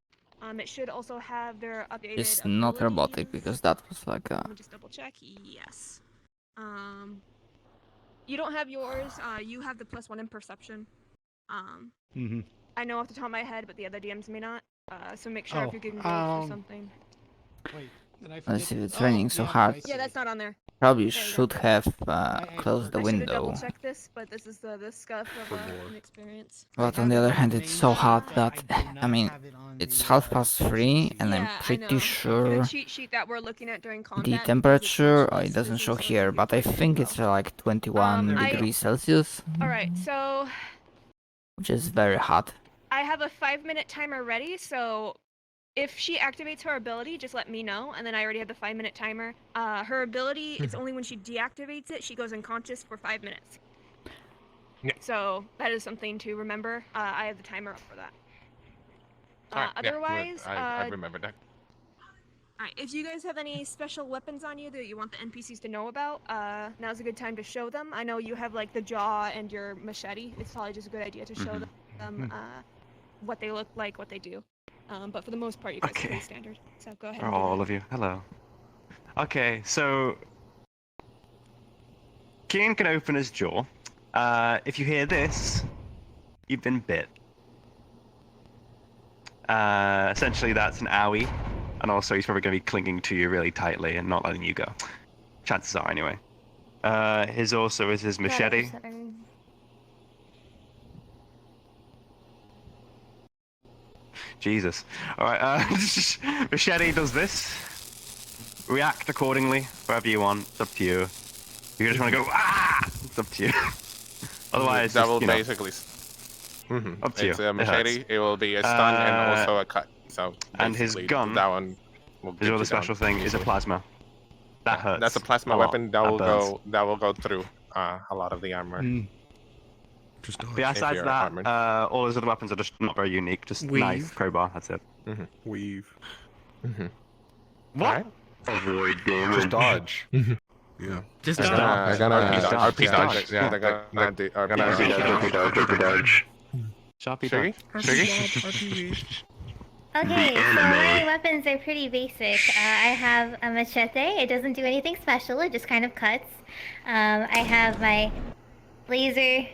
It should also have their updated. It's not robotic because that was like a. Let me just double check. Yes. You don't have yours. You have the +1 in perception. I know off the top of my head, but the other DMs may not. So make sure if you're getting gold for something. Wait, did I Let's see, it's raining so hard. Yeah, that's not on there. Probably should have closed the I should have window. double-checked this, but this is the scuff of inexperience. But on the other hand, it's so hot that I mean, it's 3:30, and I'm pretty sure The cheat sheet that we're looking at during combat. the temperature it doesn't show here, but I think it's like 21 degrees Celsius, All right, so which is very hot. I have a 5-minute timer ready, so if she activates her ability, just let me know, and then I already have the 5-minute timer. Her ability, it's only when she deactivates it, she goes unconscious for 5 minutes. Yeah. So that is something to remember. I have the timer up for that. Alright, Otherwise, I remember that. Alright, if you guys have any special weapons on you that you want the NPCs to know about, now's a good time to show them. I know you have like the jaw and your machete. It's probably just a good idea to show them what they look like, what they do. But for the most part, you guys are pretty standard. So go ahead. Oh, all of you. Hello. Okay, so Keen can open his jaw. If you hear this, you've been bit. Essentially, that's an owie, and also he's probably going to be clinging to you really tightly and not letting you go. Chances are, anyway. His also is his machete. Jesus. Alright, machete does this. React accordingly, wherever you want. It's up to you. If you just want to go, ah! It's up to you. Otherwise, that will just, basically. Up to It's you. a machete. It will be a stun and also a cut. So and his gun, that one will his other special thing, is a plasma. That hurts. That's a plasma weapon that will go through a lot of the armor. Just besides that, all those other weapons are just not very unique. Just knife, crowbar. That's it. Weave. What? Right. Avoid damage. Just dodge. Yeah. Just dodge. dodge. They're gonna RP dodge. Yeah, they're gonna do RP dodge. Sharpie Shiggy? Okay, so my weapons are pretty basic. I have a machete. It doesn't do anything special. It just kind of cuts. I have my laser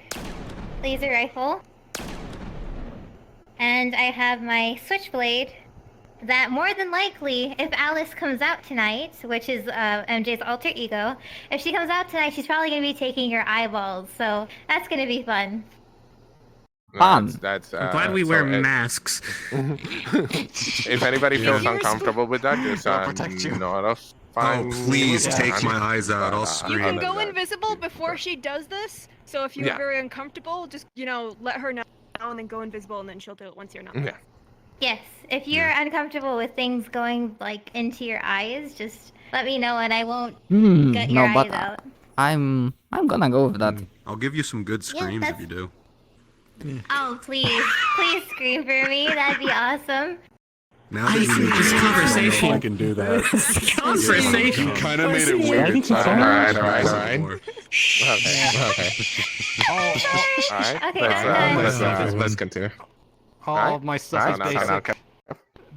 rifle, and I have my switchblade. That more than likely, if Alice comes out tonight, which is MJ's alter ego, if she comes out tonight, she's probably gonna be taking your eyeballs. So that's gonna be fun. That's I'm glad we wear masks. If anybody feels uncomfortable with that, just not fine. Please take my eyes out. I'll scream. You can go invisible before she does this. So if you're very uncomfortable, just let her know and then go invisible, and then she'll do it once you're not. Yeah. Yes, if you're uncomfortable with things going like into your eyes, just let me know and I won't get your eyes out. I'm gonna go with that. I'll give you some good screams if you do. Oh, please scream for me. That'd be awesome. Now that you this conversation. I can do that. Conversation. You kind of made it weird. Alright. Okay. Let's continue. All of my stuff is basic.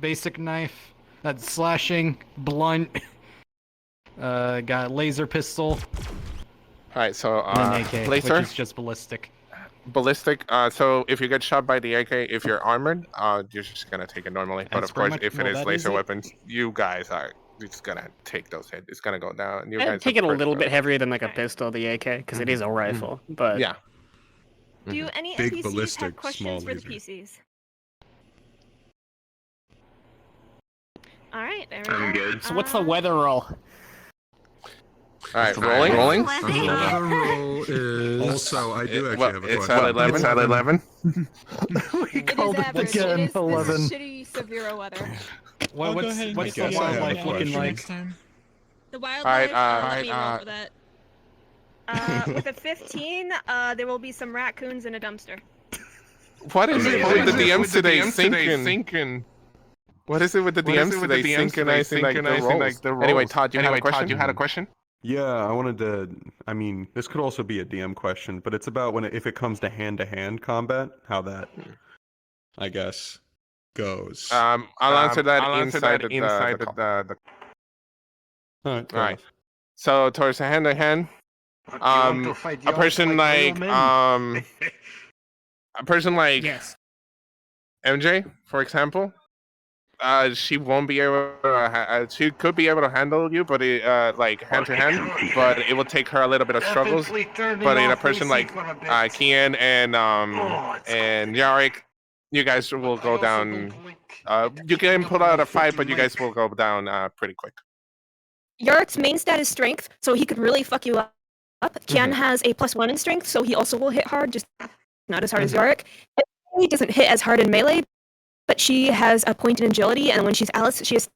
Basic knife. That's slashing, blunt. Got laser pistol. Alright, so and an AK, laser. which is just ballistic. Ballistic. So if you get shot by the AK, if you're armored, you're just gonna take it normally. But of course, if it is laser weapons, you guys are just gonna take those hits. It's gonna go down. You guys take it a little bit heavier than like a pistol, the AK, because it is a rifle. But yeah. Do any Big NPCs ballistic, have questions small for the laser. PCs? All right, there we I'm go. good. so what's the weather roll? Alright, rolling. The roll is... Also, I do actually have a It's question. at 11. It's at 11. It is average. again, It is 11. this shitty severe weather. What's the wildlife looking like? The wildlife. Alright, let me roll for that. With a 15, there will be some raccoons in a dumpster. What is it with the DMs today? Sinking. What is it with the DMs today? Synchronizing like the rolls. Anyway, Todd, you had a question? Yeah, I wanted to... I mean, this could also be a DM question, but it's about if it comes to hand-to-hand combat, how that, I guess, goes. I'll answer that inside the... Alright. So, towards the hand-to-hand, a person like MJ, for example, she won't be able to, she could be able to handle you, but like hand to hand, but it will take her a little bit of struggles. But in a person like Kian and Yarrick, you guys will go down. You can pull out a fight, but you guys will go down pretty quick. Yarrick's main stat is strength, so he could really fuck you up. Kian has a +1 in strength, so he also will hit hard, just not as hard as Yarrick. He doesn't hit as hard in melee, but she has a point in agility, and when she's Alice, she has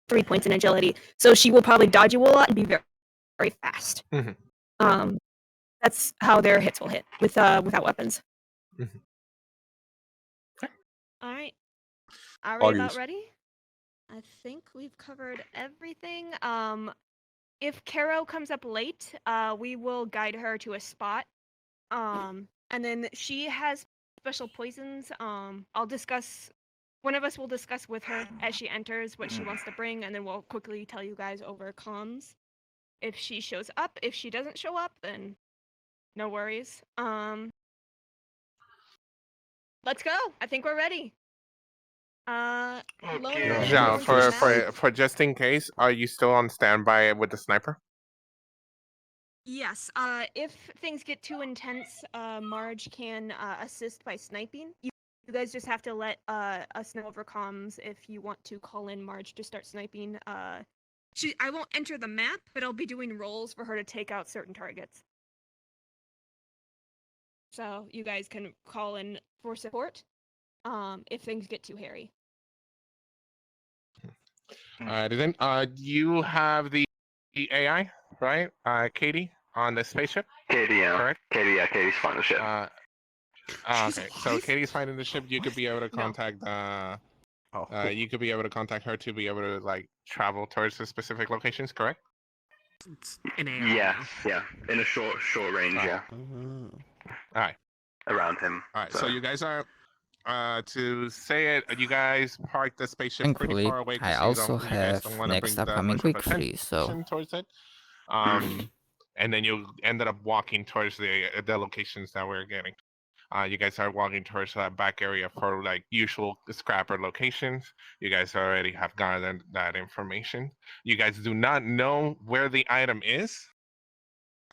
3 points in agility. So she will probably dodge you a lot and be very, very fast. That's how their hits will hit without weapons. All right. Are we about ready? I think we've covered everything. If Caro comes up late, we will guide her to a spot. And then she has special poisons. I'll discuss. One of us will discuss with her as she enters what she wants to bring, and then we'll quickly tell you guys over comms if she shows up. If she doesn't show up, then no worries. Let's go. I think we're ready. Yeah, for just in case, are you still on standby with the sniper? Yes. If things get too intense, Marge can assist by sniping. You guys just have to let us know over comms if you want to call in Marge to start sniping. I won't enter the map, but I'll be doing rolls for her to take out certain targets. So you guys can call in for support if things get too hairy. Alright, then you have the AI, right? Katie on the spaceship. Katie, yeah. Correct. Katie's flying the ship. Okay, so Katie's finding the ship. You could be able to contact. You could be able to contact her to be able to like travel towards the specific locations. Correct. It's an AI. Yeah. In a short range, yeah. All right. Around him. All right. So you guys are. To say it, you guys parked the spaceship pretty Thankfully, far away. I also have next upcoming quick free, so towards it. And then you ended up walking towards the locations that we're getting. You guys are walking towards that back area for like usual scrapper locations. You guys already have gotten that information. You guys do not know where the item is,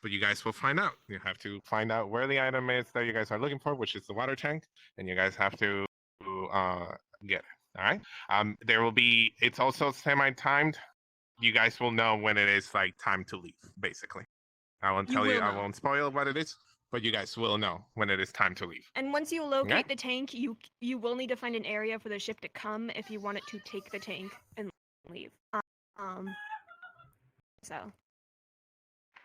but you guys will find out. You have to find out where the item is that you guys are looking for, which is the water tank, and you guys have to get it. All right. There will be. It's also semi-timed. You guys will know when it is like time to leave. Basically, I won't tell you. I won't spoil what it is, but you guys will know when it is time to leave. And once you locate the tank, you will need to find an area for the ship to come if you want it to take the tank and leave. So.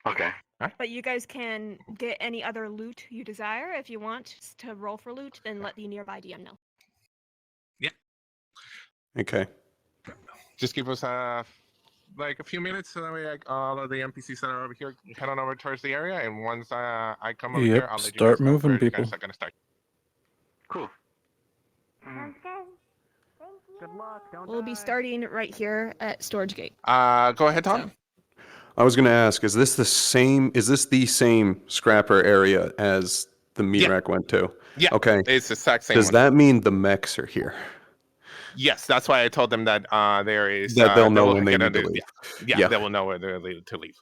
Okay. But you guys can get any other loot you desire. If you want to roll for loot, then let the nearby DM know. Yeah. Okay. Just give us like a few minutes so that way all of the NPCs that are over here head on over towards the area, and once I come over here, I'll let you start guys know moving, where people. You guys are gonna start. Cool. We'll be starting right here at Storage Gate. Go ahead, Tom. I was going to ask, is this the same scrapper area as the meat rack went to? Yeah. Okay. It's the exact same Does one. that mean the mechs are here? Yes, that's why I told them that there is. That they'll know when they need to leave. Yeah, they will know when they're to leave.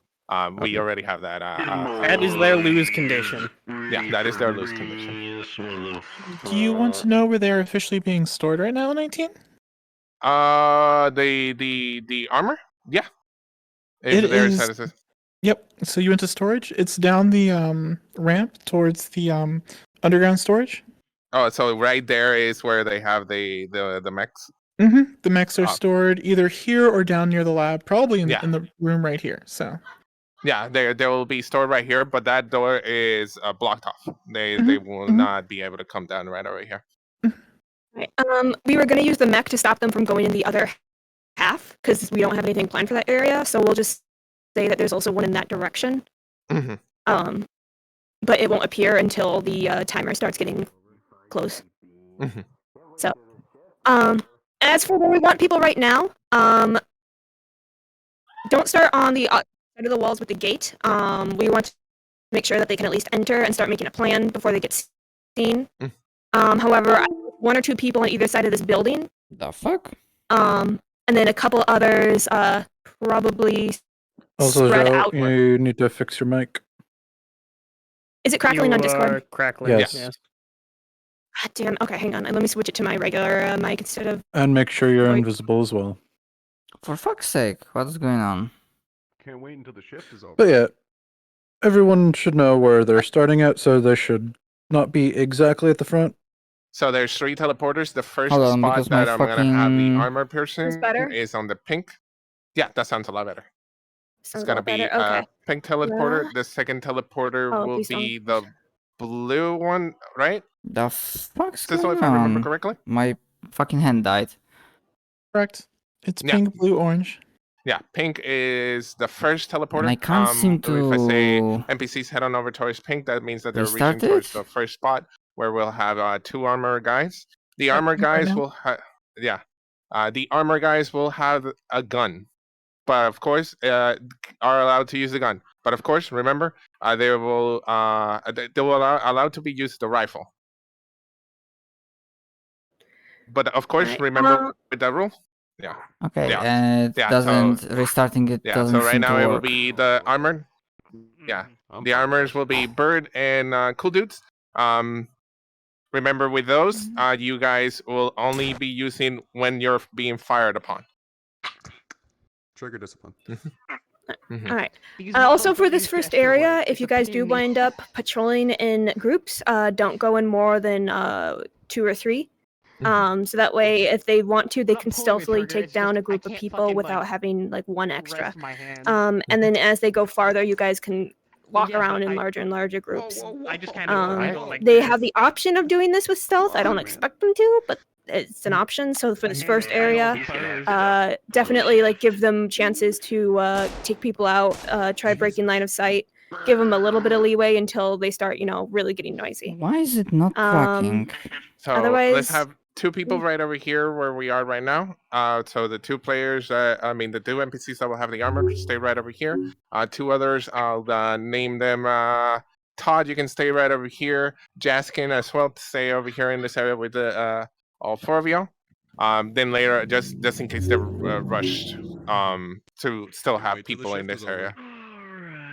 We already have that. That is their lose condition. Yeah, that is their lose condition. Do you want to know where they're officially being stored right now, 19? The armor? Yeah. It is. Yep. So you went to storage. It's down the ramp towards the underground storage. Oh, so right there is where they have the mechs. Mm-hmm. The mechs are stored either here or down near the lab, probably in the room right here. So. Yeah, they will be stored right here, but that door is blocked off. They will not be able to come down right over here. Right. We were going to use the mech to stop them from going in the other half because we don't have anything planned for that area. So we'll just say that there's also one in that direction. Mm-hmm. But it won't appear until the timer starts getting close. Mm-hmm. So, as for where we want people right now, don't start on the side of the walls with the gate. We want to make sure that they can at least enter and start making a plan before they get seen. However, one or two people on either side of this building. The fuck? And then a couple others probably Also, spread Joe, out. you need to fix your mic. Is it crackling on Discord? Crackling. Yes. God damn. Okay, hang on. Let me switch it to my regular mic instead of. And make sure you're invisible as well. For fuck's sake, what's going on? Can't wait until the shift is over. But yeah, everyone should know where they're starting at, so they should not be exactly at the front. So there's 3 teleporters. The first Hold on, spot because that my I'm gonna have the fucking- armor person is on the pink. Yeah, that sounds a lot better. It's gonna be okay. pink teleporter. The second teleporter will please be the blue one, right? The fuck's Is this going if I remember on? correctly? My fucking hand died. Correct. It's Yeah. pink, blue, orange. Yeah, pink is the first teleporter. And I can't seem If I say to- NPCs head on over towards pink, that means that they're Restart reaching towards it? the first spot where we'll have 2 armor guys. The Yeah, armor pink right guys now. will have the armor guys will have a gun, but of course are allowed to use the gun. But of course, remember they will allowed to be used the rifle. But of course, Right, remember with that rule. Yeah. Okay, Yeah. and Yeah, doesn't so- restarting it Yeah, doesn't so right seem now to it will work. be the armored. Yeah, the armors will be Bird and Cool Dudes. Remember with those, you guys will only be using when you're being fired upon. Trigger discipline. All right. Also, for this first area, if you guys do wind up patrolling in groups, don't go in more than 2 or 3. So that way, if they want to, they can stealthily take down a group of people without having like one extra. And then as they go farther, you guys can walk around in larger and larger groups. I just kind of They have the option of doing this with stealth. I don't expect them to, but it's an option. So for this first area, definitely like give them chances to take people out, try breaking line of sight, give them a little bit of leeway until they start, really getting noisy. Why is it not tracking? So Otherwise, let's have 2 people right over here where we are right now. So the 2 players, the 2 NPCs that will have the armor, stay right over here. 2 others, I'll name them. Todd, you can stay right over here. Jaskin as well, stay over here in this area with the all 4 of y'all. Then later, just in case they're rushed, to still have people in this area.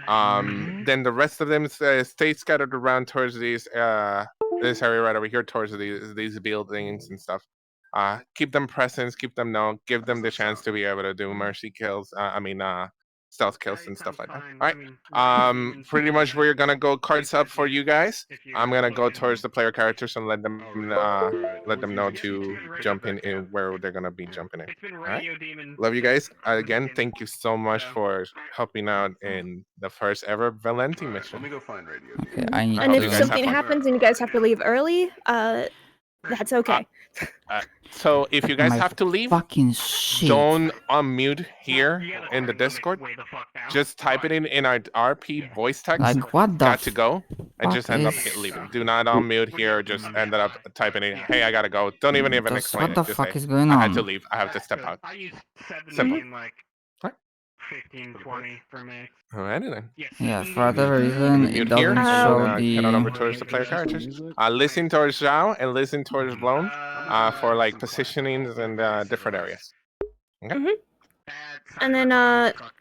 Then the rest of them stay scattered around towards these this area right over here, towards these buildings and stuff. Keep them present, keep them known, give them the chance to be able to do mercy kills. Stealth kills and stuff like that. All right. Pretty much we're gonna go cards up for you guys. I'm gonna go towards the player characters and let them know to jump in where they're gonna be jumping in. All right. Love you guys. Again, thank you so much for helping out in the first ever Valenti mission. Let me go find radio. Okay, I need and to... if something happens and you guys have to leave early, that's okay. So if you guys have to leave, fucking shit. Don't unmute here in the Discord. Just type it in our RP voice text. Like, what the got to go, and just end up is- leaving. Do not unmute here. Just end up typing in, hey, I gotta go. Don't even explain What it. the Just fuck say, is going I had on? to leave. I have to step out. I use 70 Simple. and like 15, 20 for me. Alrighty then. Yeah, for whatever reason, it Mute here. doesn't show Head on over the... towards the player characters. Listen towards Zhao and listen towards Blown for like positionings and different areas. Okay. And then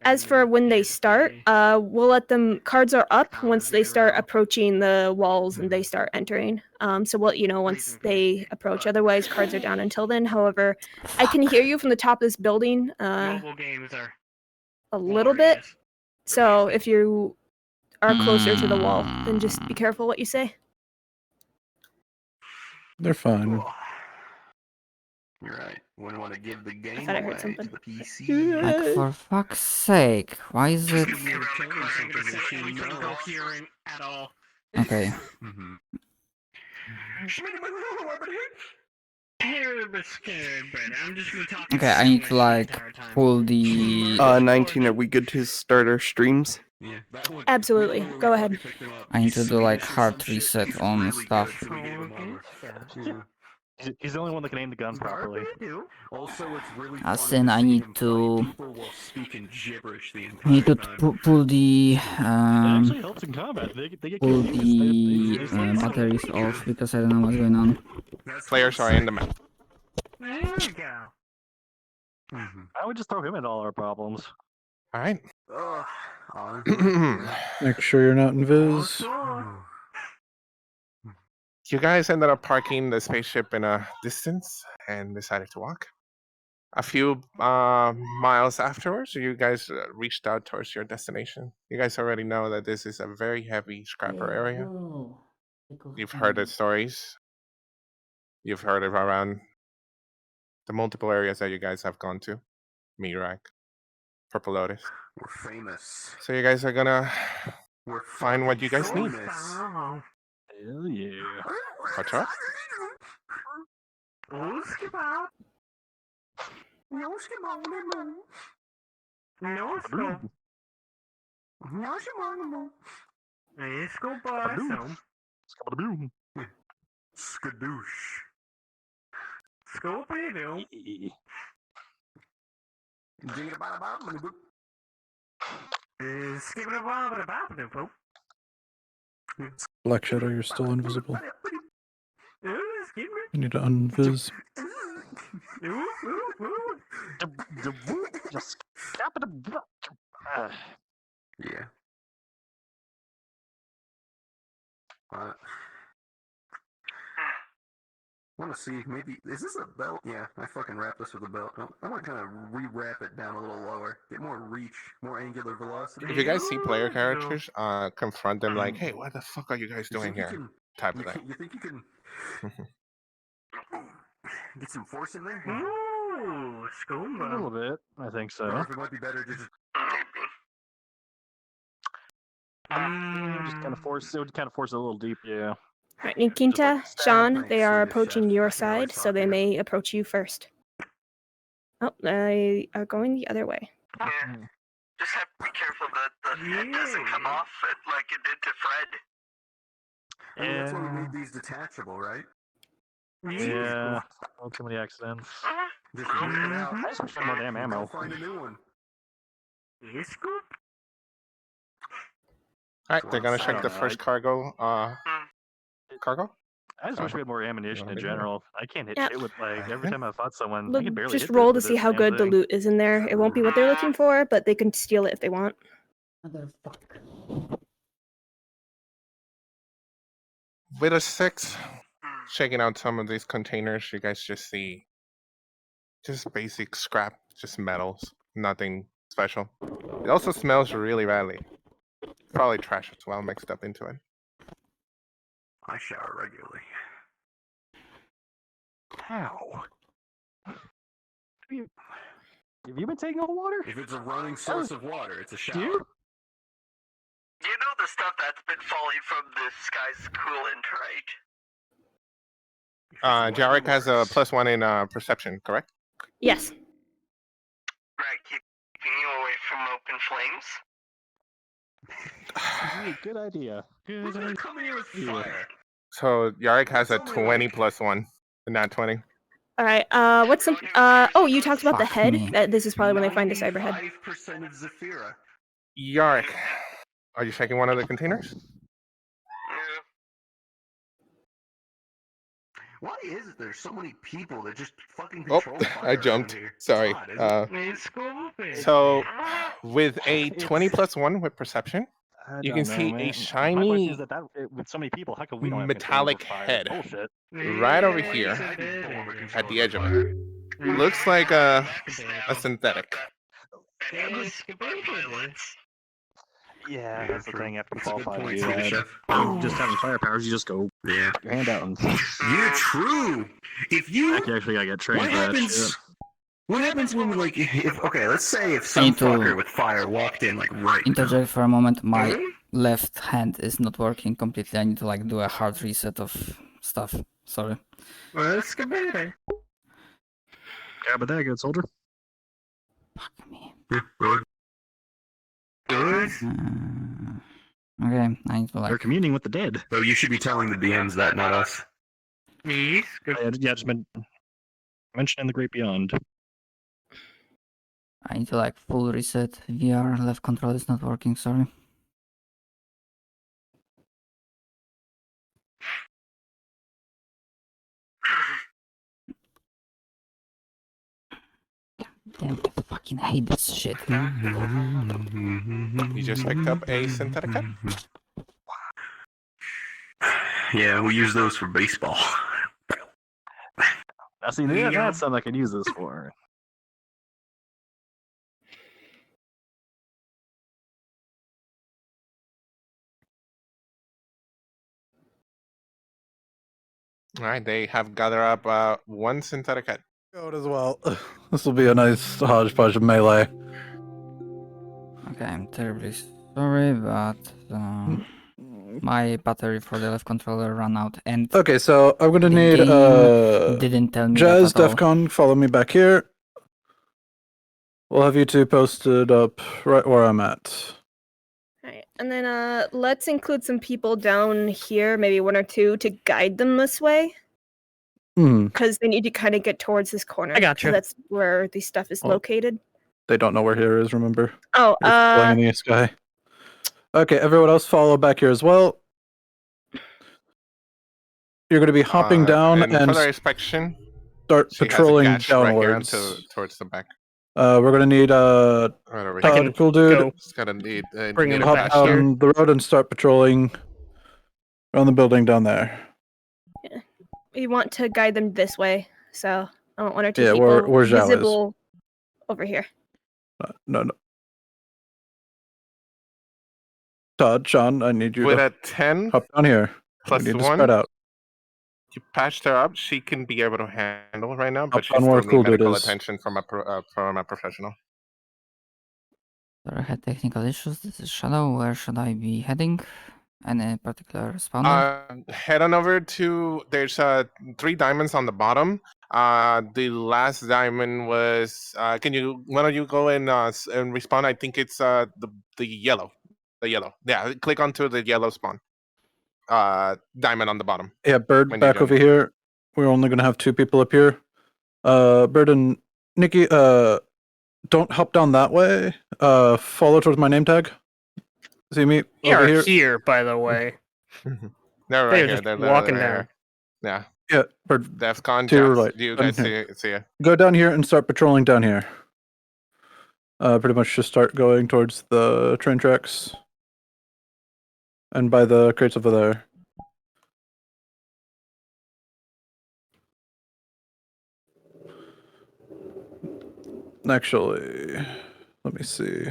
as for when they start, we'll let them, cards are up once they start approaching the walls and they start entering. So we'll let you know once they approach. Otherwise, cards are down until then. However, I can hear you from the top of this building Mobile games are a little bit. So if you are closer to the wall, then just be careful what you say. They're fine. You're right. Wouldn't want to give the game thought I heard away something. to the PC. Like, for fuck's sake, why is it... incoherent at all. Okay. Okay, I need to, like, pull the... 19, are we good to start our streams? Absolutely. Go ahead. I need to do, like, hard reset on stuff. He's the only one that can aim the gun properly. Also, it's really As in, I need to... people will speak in gibberish the I need to pull the... It actually helps in combat. They get pull killed. the batteries off because I don't know what's going on. Players are in the map. There we go. I would just throw him in all our problems. All right. Make sure you're not in Viz. You guys ended up parking the spaceship in a distance and decided to walk. A few miles afterwards, you guys reached out towards your destination. You guys already know that this is a very heavy scrapper area. You've heard the stories. You've heard of around the multiple areas that you guys have gone to. Mirak, Purple Lotus. We're famous. So you guys are gonna find what you guys need. Hell yeah. What's up? Skadoosh. Black Shadow, you're still invisible. You need to unviz. Yeah. I want to see, maybe, is this a belt? Yeah, I fucking wrap this with a belt. I want to kind of re-wrap it down a little lower. Get more reach, more angular velocity. If you guys see player characters, confront them like, hey, what the fuck are you guys doing here? Type of thing. You think you can... Get some force in there? Ooh, scuba. A little bit, I think so. Or if it might be better to just... Just kind of force it. Would kind of force it a little deep, yeah. Alright, Nikinta, Sean, they are approaching your side, so they may approach you first. Oh, they are going the other way. Yeah. Just have to be careful that the head doesn't come off like it did to Fred. I mean, that's why we made these detachable, right? Yeah. Oh, too many accidents. Just get it out. I just wish I had more damn ammo. Go find a new one. Alright, they're gonna check the first cargo. Cargo? I just wish we had more ammunition in general. I can't hit Yeah. shit with, like, every time I fought someone, I Look, can barely just hit roll to with see this how damn good the thing. loot is in there. It won't be what they're looking for, but they can steal it if they want. With a 6, checking out some of these containers, you guys just see just basic scrap, just metals, nothing special. It also smells really badly. Probably trash as well mixed up into it. I shower regularly. How? Have you been taking all the water? If it's a running source of water, it's a shower. You know the stuff that's been falling from the sky's coolant, right? Jarek has a +1 in perception, correct? Yes. Right, keeping you away from open flames. Good idea. Who's gonna come here with fire? So Jarek has a 20 +1, not 20. Alright, what's some, oh, you talked about the Fuck head? me. This is probably when they find the cyber head. 5% of Zafira. Jarek, are you checking one of the containers? Why is there so many people that just fucking Oh, control fire I jumped. around here? Sorry. It's odd, isn't it? So, with a 20 +1 with perception, you can see a shiny with so many people, how come we don't have metallic control over fire? head Bullshit. right over here at the edge of it. Looks like a synthetic. Yeah, that's the thing. After you fall fire, point, you Chef. just having fire powers, you just go put your hand out and. You're true. If you actually gotta get trained what for that happens? shit. What happens when like okay, let's say if some Need to fucker with fire walked in like right now. Interject for a moment. My left hand is not working completely. I need to like do a hard reset of stuff. Sorry. Well, let's get better. Yeah, but that good soldier. Okay, I need to like. They're communing with the dead. So you should be telling the DMs that, not us. Yeah, just been mentioning the great beyond. I need to like full reset. VR left control is not working. Sorry. Damn, I fucking hate this shit. You just picked up a synthetic head? Yeah, we use those for baseball. I see, yeah, that's something I could use this for. Alright, they have gathered up one synthetic head. Go as well. This will be a nice hodgepodge of melee. Okay, I'm terribly sorry, but my battery for the left controller ran out, and Okay, so I'm gonna the need game didn't tell me Jazz, that at all. Defcon, follow me back here. We'll have you two posted up right where I'm at. Alright, and then let's include some people down here, maybe 1 or 2, to guide them this way. Because they need to kind of get towards this corner. I gotcha. 'cause that's where the stuff is Oh. located. They don't know where here is, remember? Oh, We're flying in the sky. Okay, everyone else follow back here as well. You're going to be hopping down and and for their inspection, start she has a patrolling gash right here downwards. towards the back. We're going to need Right over here. Todd, cool dude. It's gotta need Bring him a Hop dash down here. the road and start patrolling around the building down there. we want to guide them this way, so I want 1 or 2 Yeah, people where Zhao is. visible over here. No. Todd, Sean, I need you With to a 10 hop down here. plus we need to 1, spread out. you patched her up. She can be able to handle right now, but she on still where needs Cool Dude medical is. attention from a professional. I had technical issues. This is Shadow. Where should I be heading? Any particular responder? Head on over to. There's 3 diamonds on the bottom. The last diamond was. Can you? Why don't you go and respond? I think it's the yellow. The yellow. Yeah, click onto the yellow spawn. Diamond on the bottom. Yeah, Bird, when you back join over it. here. We're only gonna have 2 people up here. Bird and Nikki, don't hop down that way. Follow towards my name tag. See me They over are here? here, by the way. They're right They're here. just They're walking literally right down. here. Yeah, Bird. Yeah. DEFCON, To your Jax, right. do you Down guys here. see it? Go down here and start patrolling down here. Pretty much just start going towards the train tracks. And by the crates over there. Actually, let me see.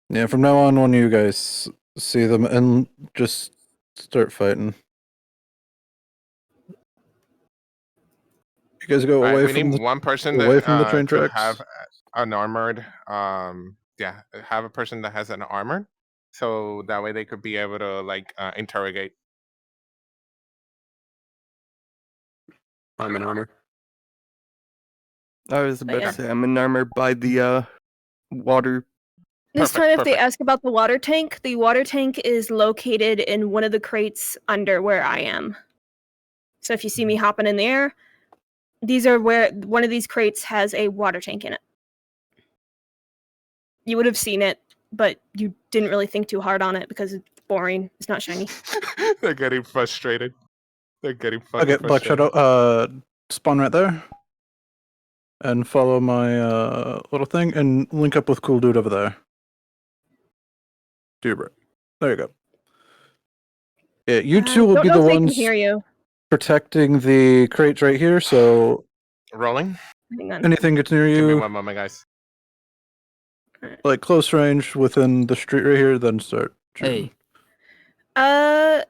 Yeah, from now on, when you guys see them, and just start fighting. You guys go All right, away we from need the, one person away that from the train to tracks. have an armored. Have a person that has an armor, so that way they could be able to like interrogate. I'm in armor. I was about yeah. to say I'm in armor by the water. This time, if they ask about the water tank is located in one of the crates under where I am. So if you see me hopping in the air, these are where one of these crates has a water tank in it. You would have seen it, but you didn't really think too hard on it because it's boring. It's not shiny. They're getting frustrated. They're getting fucking Okay, Black frustrated. Shadow, spawn right there. And follow my little thing and link up with Cool Dude over there. Do your break. There you go. Yeah, you two will don't be know the if they can ones hear you. protecting the crates right here, so Rolling. Hang on. anything gets near Give me you, one moment, guys. like close range within the street right here, then start shooting. Can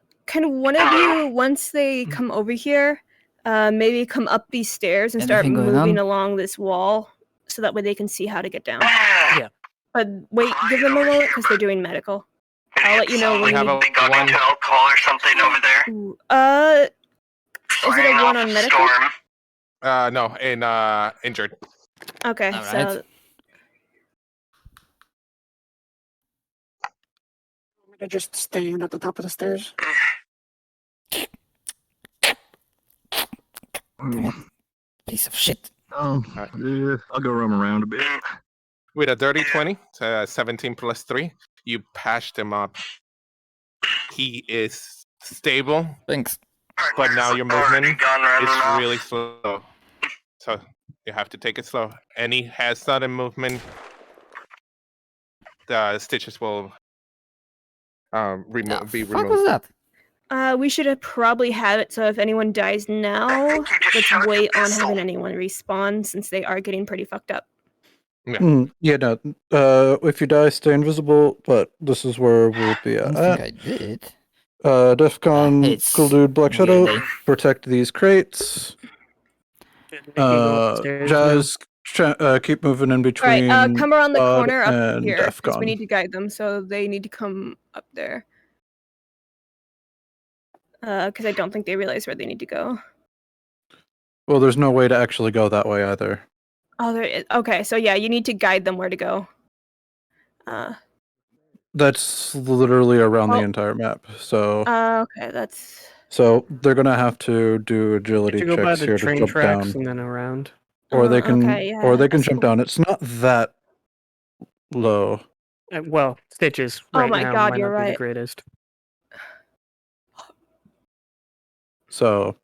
one of you, once they come over here, maybe come up these stairs and start Anything going moving on? along this wall, so that way they can see how to get down. Yeah. But wait, give them a moment because they're doing medical. I'll let you know when They you need. got into alcohol or something over there. Ooh, is it a one on medical? Storm. No, in injured. Okay, All so right. I just stand at the top of the stairs. Piece of shit. Oh, yeah, I'll go roam around a bit. With a dirty 20, 17 plus 3, you patched him up. He is stable. Thanks. But now your movement is off. really slow. So you have to take it slow. Any has sudden movement, the stitches will be removed. What was that? we should probably have it so if anyone dies now, let's wait on having anyone respawn since they are getting pretty fucked up. Yeah, no. If you die, stay invisible, but this is where we'll be at. I don't think I did. Defcon, It's Cool Dude, Black Shadow, Gaylor. protect these crates. Jazz, keep moving in between. Alright, come around the Bod corner up and here, because we Defcon. need to guide them, so they need to come up there. Because I don't think they realize where they need to go. Well, there's no way to actually go that way either. Oh, there is. Okay, so yeah, you need to guide them where to go. That's literally around the entire map. So. Okay, that's. So they're gonna have to do agility To go by checks the here to train jump tracks down, and then around. or they can, okay, yeah, or they can that's jump cool. down. It's not that low. Well, stitches Oh right my now God, might you're not be the right. greatest. So.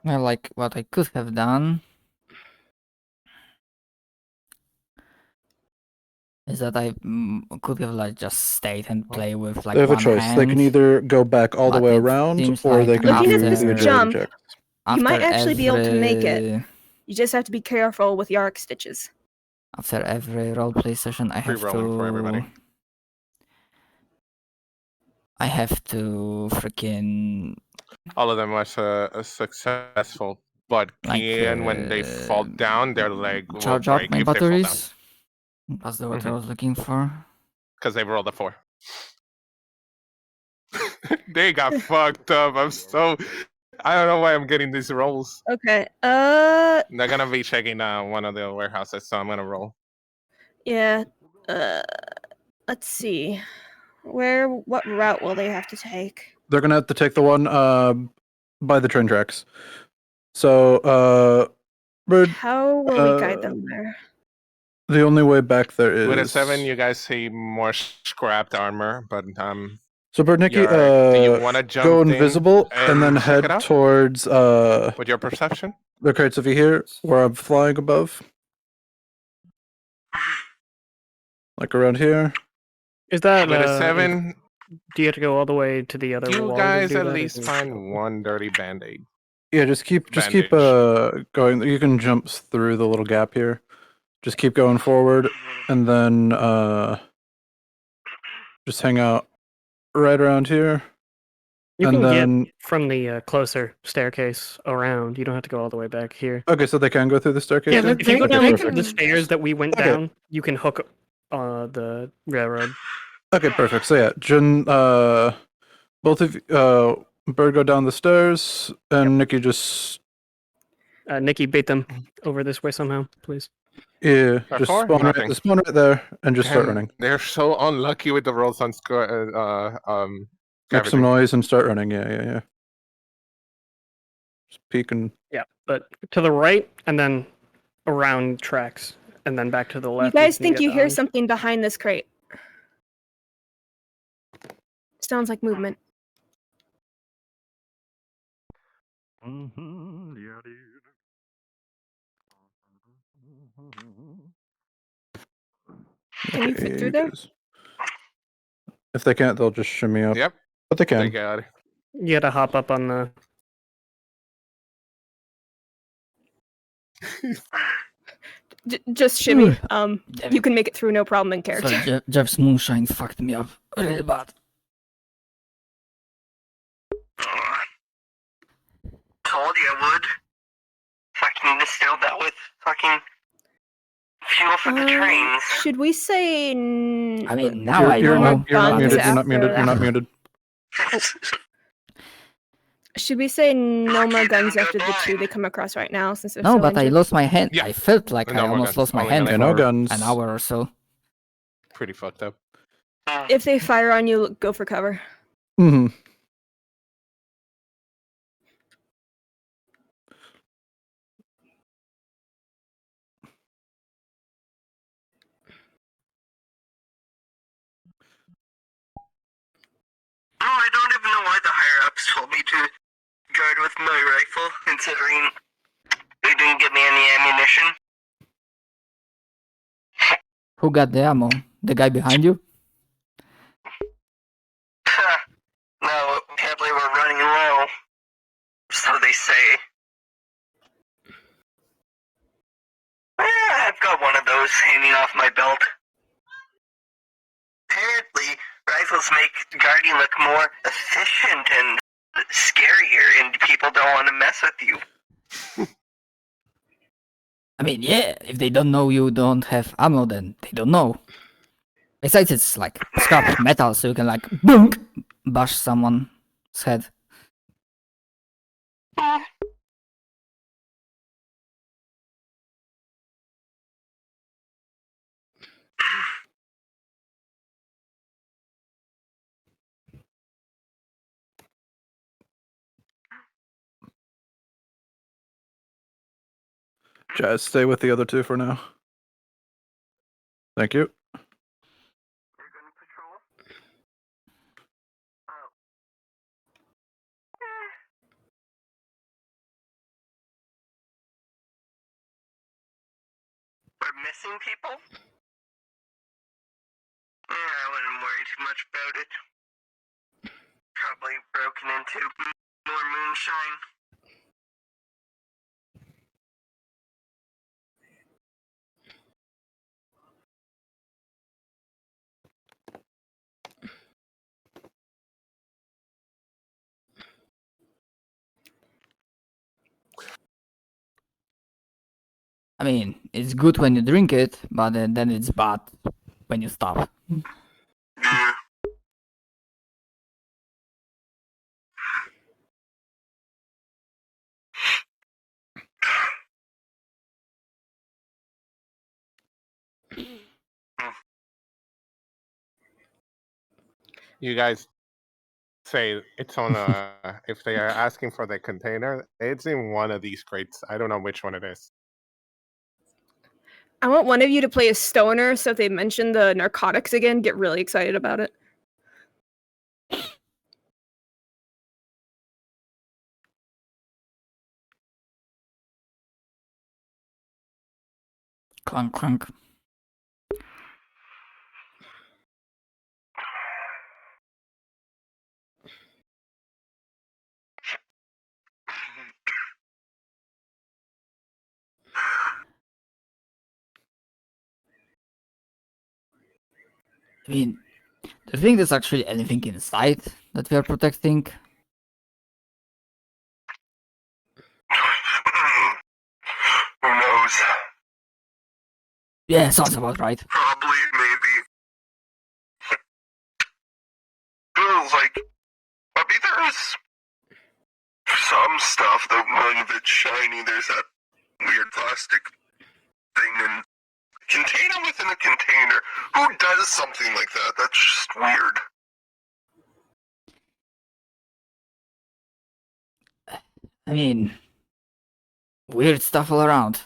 Well, like what I could have done. is that I could have like just stayed and play with like They have a one choice. hand. They can either go back all the but way it around, seems or like they can Looking do at this the agility jump, check. you might after actually be able to make it. every- You just have to be careful with Yark stitches. After every roleplay session, I have Pre-rolling for everybody. I have to freaking All of them was successful, but like when they fall down, their leg will charge up break my if they fall down. batteries. That's the word I was looking for. Because they rolled a 4. They got fucked up. I don't know why I'm getting these rolls. Okay. They're gonna be checking one of the warehouses, so I'm gonna roll. Yeah. Let's see. What route will they have to take? They're gonna have to take the one by the train tracks. So, Bird. How will we guide them there? The only way back there is With a 7, you guys see more scrapped armor, but So, Bird Nikki, do you want to jump go in invisible and then check head it out? towards With your perception? the crates of you here, where I'm flying above. Like around here. Is that With a 7? Do you have to go all the way to the other You wall? guys to do at that, least or- find one dirty band-aid. Yeah, just keep going. You can jump through the little gap here. Just keep going forward, and then just hang out right around here. You and can then get from the closer staircase around. You don't have to go all the way back here. okay, so they can go through the staircase. Yeah, here? if you go Okay, down perfect. the stairs that we went Okay. down, you can hook the railroad. Okay, perfect. So yeah, Jin, both of you, Bird go down the stairs, and Nikki just Nikki, bait them over this way somehow, please. yeah, By just 4? spawn Nothing. right there, and just start Damn, running. They're so unlucky with the rolls on Make some noise and start running. Yeah. Just peek and Yeah, but to the right and then around tracks and then back to the You left. guys can think get you hear on. something behind this crate? Sounds like movement. Can you fit through there? if they can't, they'll just shimmy up. Yep. But they can. They got it. You gotta hop up on the. Just shimmy. You can make it through no problem in So character. Jeff's moonshine fucked me up really bad. Told you I would. Fucking distilled that with fucking fuel for the trains. Should we say? I mean, now You're not muted. guns You're not after muted. You're that? not muted. Should we say no more guns after the 2 they come across right now? Since they're No, so but I injured? lost my hand. Yeah. I felt like No I more almost guns. lost my Only hand melee. for No guns. an hour or so. Pretty fucked up. If they fire on you, go for cover. Mm-hmm. Oh, I don't even know why the higher-ups told me to guard with my rifle, considering they didn't give me any ammunition. Who got the ammo? The guy behind you? No, apparently we're running low. So they say. I've got one of those hanging off my belt. Apparently, rifles make guarding look more efficient and scarier, and people don't want to mess with you. I mean, yeah, if they don't know you don't have ammo, then they don't know. Besides, it's like scrap metal, so you can like boom, bash someone's head. Jazz, stay with the other 2 for now. Thank you. We're missing people? I wouldn't worry too much about it. Probably broken into more moonshine. I mean, it's good when you drink it, but then it's bad when you stop. Yeah. You guys say it's on if they are asking for the container, it's in one of these crates. I don't know which one it is. I want one of you to play a stoner, so if they mention the narcotics again, get really excited about it. Clunk, clunk. I mean, do you think there's actually anything inside that we are protecting? Who knows? Yeah, sounds about right. Probably, maybe. Feels like maybe there's some stuff that when it's shiny, there's that weird plastic thing and container within a container. Who does something like that? That's just weird. I mean, weird stuff all around.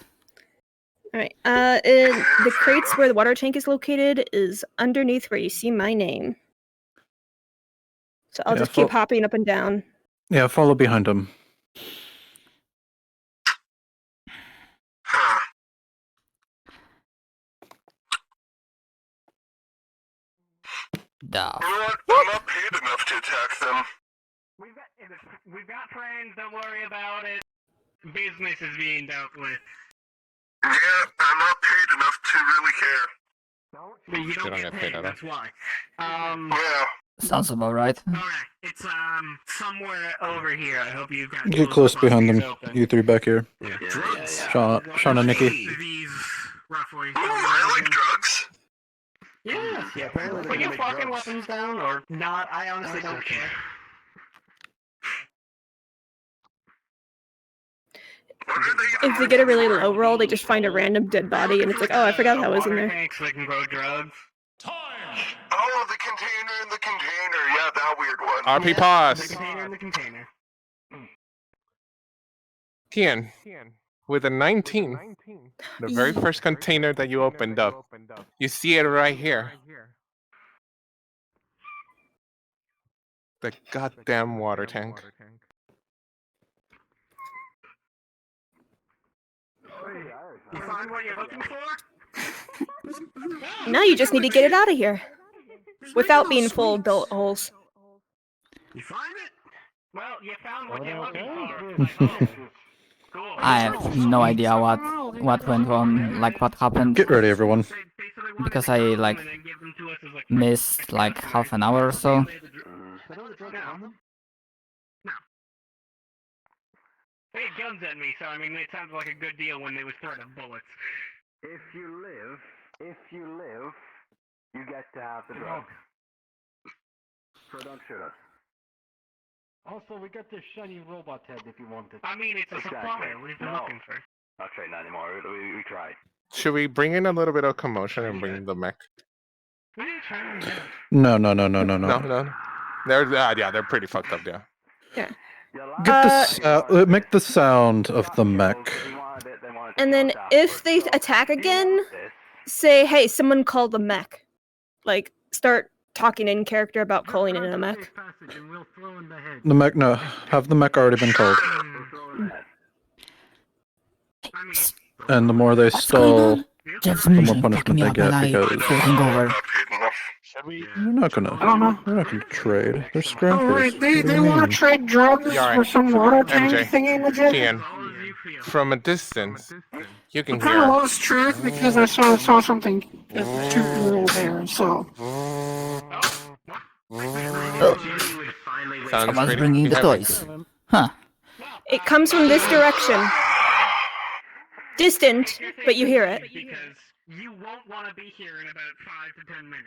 Alright, the crates where the water tank is located is underneath where you see my name. So I'll just keep hopping up and down. Yeah, follow behind him. You know what? I'm not paid enough to attack them. We've got friends, don't worry about it. Business is being dealt with. Yeah, I'm not paid enough to really care. But you don't get paid, that's why. Yeah. Sounds about right. Alright, it's somewhere over here. I hope you've got Get close behind them. You three back here. Yeah. Sean and Nikki. These roughly. I like drugs. Yeah, apparently put your fucking weapons down or not, I honestly don't care. If they get a really low roll, they just find a random dead body, and it's like, oh, I forgot that was in there. Tanks that can grow drugs. Oh, the container in the container. Yeah, that weird one. RP pause. The container in the container. Kian, with a 19, the very first container that you opened up, you see it right here. The goddamn water tank. You find what you're looking for? Now you just need to get it out of here. Without being full of bullet holes. You find it? Well, you found what you're looking for. I have no idea what went wrong, like what happened. Get ready, everyone. Because I like missed like half an hour or so. They had guns at me, so I mean, it sounds like a good deal when they was throwing bullets. If you live, you get to have the drugs. So don't shoot us. Also, we got this shiny robot head if you want it. I mean, it's a supplier. We've been looking for. Not trading anymore. We tried. Should we bring in a little bit of commotion and bring the mech? No. No. They're pretty fucked up, yeah. Yeah. Get make the sound of the mech. And then if they attack again, say, hey, someone call the mech. Like, start talking in character about calling in a mech. The mech, no. Have the mech already been called. And the more they stall, the more punishment they get because... They're not gonna. I don't know. They're not gonna trade. They're scrappers. Alright, they What do you want to mean? trade drugs Yeah, for some water tank MJ, thingy legit. Kian, from a distance, you I can kind of hear. lost track because I saw something too early there, so. Someone's bringing the toys. Huh. It comes from this direction. Distant, but you hear it. Because you won't want to be here in about 5 to 10 minutes.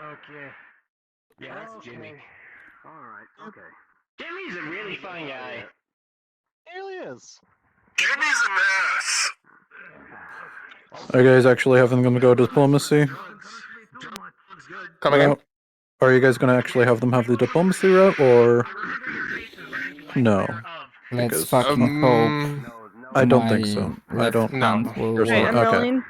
Okay. Yeah, that's Jimmy. Alright, okay. Jimmy's a really fun guy. He really is. Jimmy's a mess. Are you guys actually having them go to diplomacy? Come again? Are you guys gonna actually have them have the diplomacy route, or no? Let's fucking hope. I don't think so. I don't. I'm Okay. rolling.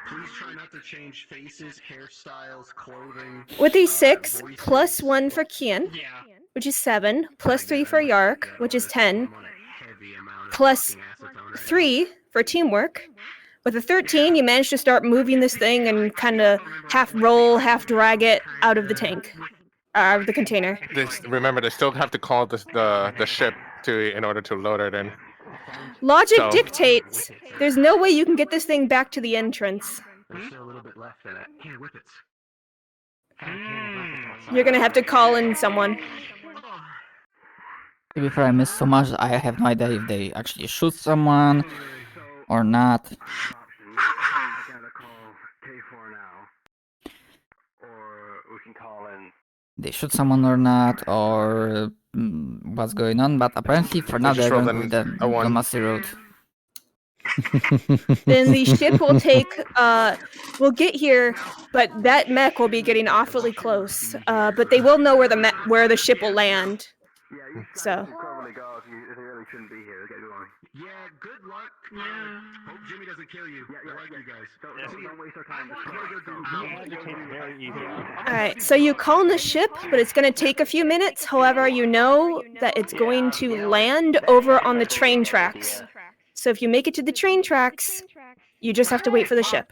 With a 6, plus 1 for Kian, which is 7, plus 3 for Yark, which is 10, plus 3 for teamwork. With a 13, you manage to start moving this thing and kind of half roll, half drag it out of the tank, out of the container. Remember, they still have to call the ship in order to load it in. Logic So- dictates there's no way you can get this thing back to the entrance. There's still a little bit left in it. Here, whip it. You're gonna have to call in someone. To be fair, I missed so much. I have no idea if they actually shoot someone or not. I gotta call K4 now. Or we can call in. They shoot someone or not, or what's going on. But apparently, for now, they're going with the diplomacy route. Then the ship will will get here, but that mech will be getting awfully close. But they will know where the ship will land. So. Probably go if you really shouldn't be here. Okay, go on. Yeah, good luck. Yeah. Hope Jimmy doesn't kill you. I like you guys. Don't waste our time. All right, so you call in the ship, but it's going to take a few minutes. However, you know that it's going to land over on the train tracks. So if you make it to the train tracks, you just have to wait for the ship.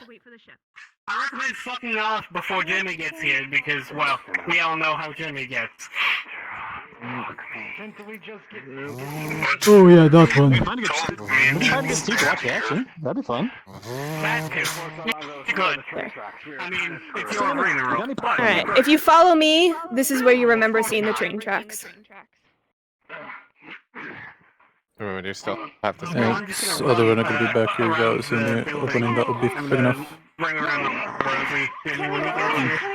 I recommend fucking off before Jimmy gets here because, well, we all know how Jimmy gets. Oh yeah, that one. Trying to get Steve to watch the action. That'd be fun. Good. I mean, it's your arena room. All right, if you follow me, this is where you remember seeing the train tracks. Remember, they still have to Yeah, so they're not gonna be back here, guys, in the opening. That would be big enough. Can we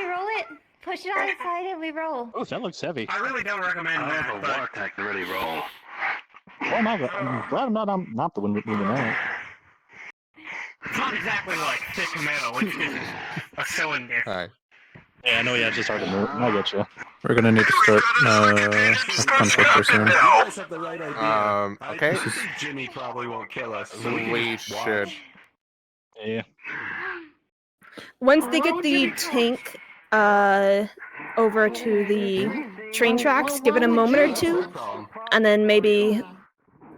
roll it? Push it on the side and we roll. Oh, that looks heavy. I really don't recommend I that, have a but... water tank to really roll. Oh my god, I'm glad I'm not the one with me tonight. It's not exactly like thick metal, it's just a cylinder. Alright. Yeah, I know. Yeah, it's just hard to move. I get you. We're gonna need to start conflict here soon. Okay. Jimmy probably won't kill us. We should. Yeah. Once they get the tank over to the train tracks, give it a moment or two, and then maybe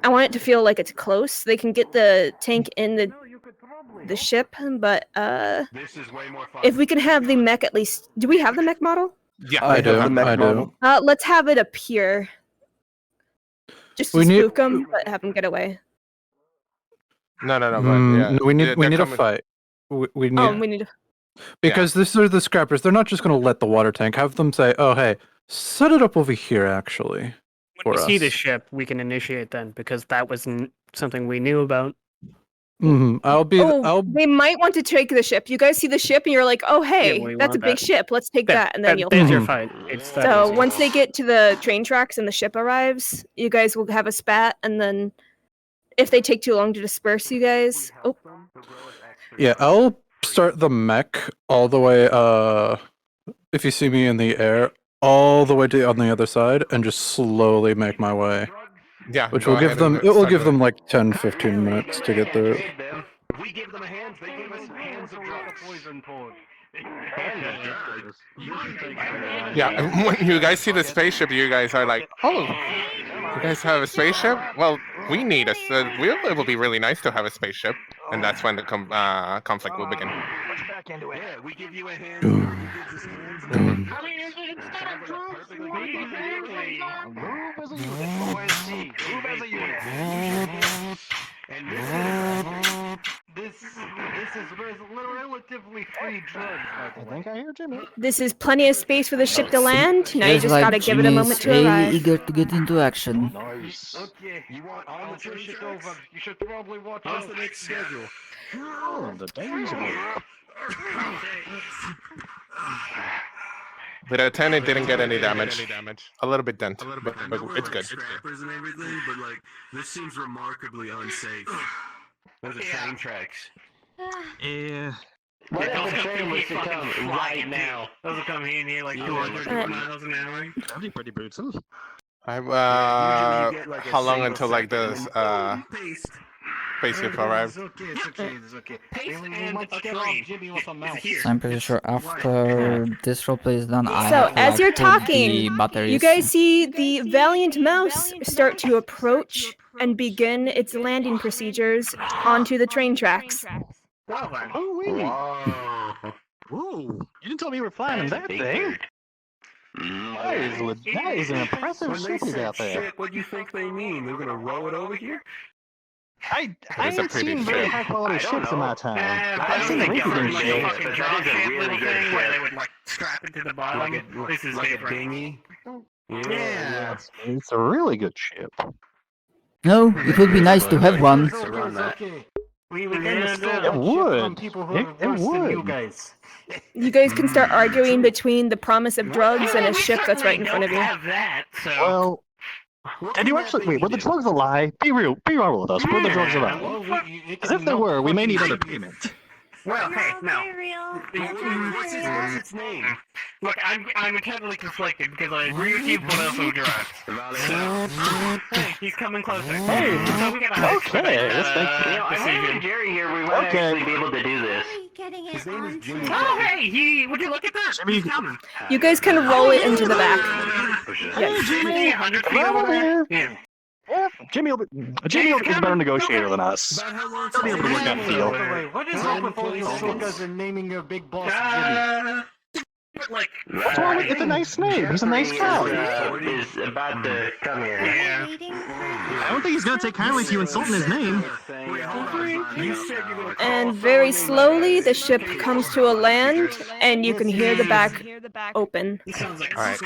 I want it to feel like it's close. They can get the tank in the ship, but if we can have the mech at least. Do we have the mech model? Yeah, I do. I do. Let's have it appear. Just to spook them, but have them get away. No. But, no, we need a fight. We need. We need. Because these are the scrappers. They're not just going to let the water tank. Have them say, "Oh, hey, set it up over here." Actually, When we see the ship, we can initiate then, because that wasn't something we knew about. They might want to take the ship. You guys see the ship, and you're like, "Oh, hey, that's a big ship. Let's take that." And then you'll. There's your fight. It's that So easy. once they get to the train tracks and the ship arrives, you guys will have a spat, and then if they take too long to disperse, you guys. Oh. Yeah, I'll start the mech all the way. If you see me in the air, all the way to on the other side, and just slowly make my way. Yeah, which go will give ahead them. and It will start give them doing like 10-15 minutes to get there. If we give them a hand, they give us hands of drugs. Poison pod. Yeah, and when you guys see the spaceship, you guys are like, "Oh, you guys have a spaceship? Well, we need a. It will be really nice to have a spaceship." And that's when the conflict will begin. can't do it. Yeah, we give you a hand. Move as a unit. OSG. Move as a unit. And this is relatively free drugs. I think I hear Jimmy. This is plenty of space for the ship to land. Now you Seems just like gotta give it a Jimmy moment is to really arrive. eager to get into action. Nice. Okay, You want on I'll the train push it tracks? over. You should probably watch How's out. the next schedule? Oh, the days of it. With a 10, it didn't get any damage. A little bit dent, but it's good. Scrappers and everything, but like this seems remarkably unsafe. Those are train tracks. Yeah. What if the train was to come right now? Those will come in here like 200 miles an hour. That'd be pretty brutal. How long until like the spaceship arrives? It's okay. We might get off Jimmy with a mouse. So I'm pretty sure after this roleplay is done, I So, have to, as like, you're put the talking, batteries. you guys see the Valiant Mouse start to approach and begin its landing procedures onto the train tracks. Oh, wait. Whoa. You didn't tell me you were flying that thing. That is an impressive ship you got there. Shit, what do you think they mean? They're gonna roll it over here? I ain't seen very high quality ships in my time. I've seen rinky-dink ships. That is a really good thing where they would like strap it to the bottom. This is like a different. dinghy. Yeah. It's a really good ship. No, it would be nice to have one. It's okay. We It would. It would. You guys can start arguing between the promise of drugs and a ship that's right in front of you. Well, and you actually wait. Were the drugs a lie? Be real with us. Were the drugs a lie? Because if they were, we may need other payment. Well, hey, no. What's its name? Look, I'm totally conflicted because I agree with you, but also drugs. Hey, he's coming closer. Hey, okay, let's think. I think Jerry here, we might actually be able to do this. His name is Jimmy. Oh, hey, would you look at that? He's coming. You guys kind of roll it into the back. Hey, Jimmy, 100 feet come over over there. here. Yeah, Jimmy is a better negotiator than us. He'll be able to work that deal. What is up with all these shulkas and naming your big boss Jimmy? What's wrong with it? It's a nice name. He's a nice guy. Is about to come here. I don't think he's gonna take kindly to you insulting his name. And very slowly, the ship comes to a land, and you can hear the back open. Alright,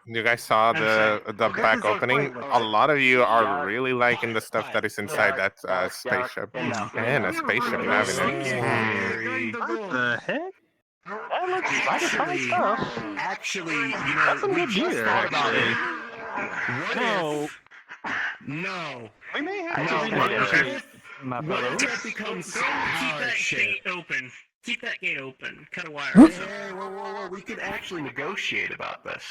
you guys saw the back opening. A lot of you are really liking the stuff that is inside that spaceship. Man, a spaceship having it. What the heck? That looks like a fun stuff. Actually, you That's know, some we good just gear, thought about it. No. No. We may have to renegotiate, my What fellow. if that becomes Keep our that ship? gate open. Keep that gate open. Cut a wire. Hey, whoa. We could actually negotiate about this.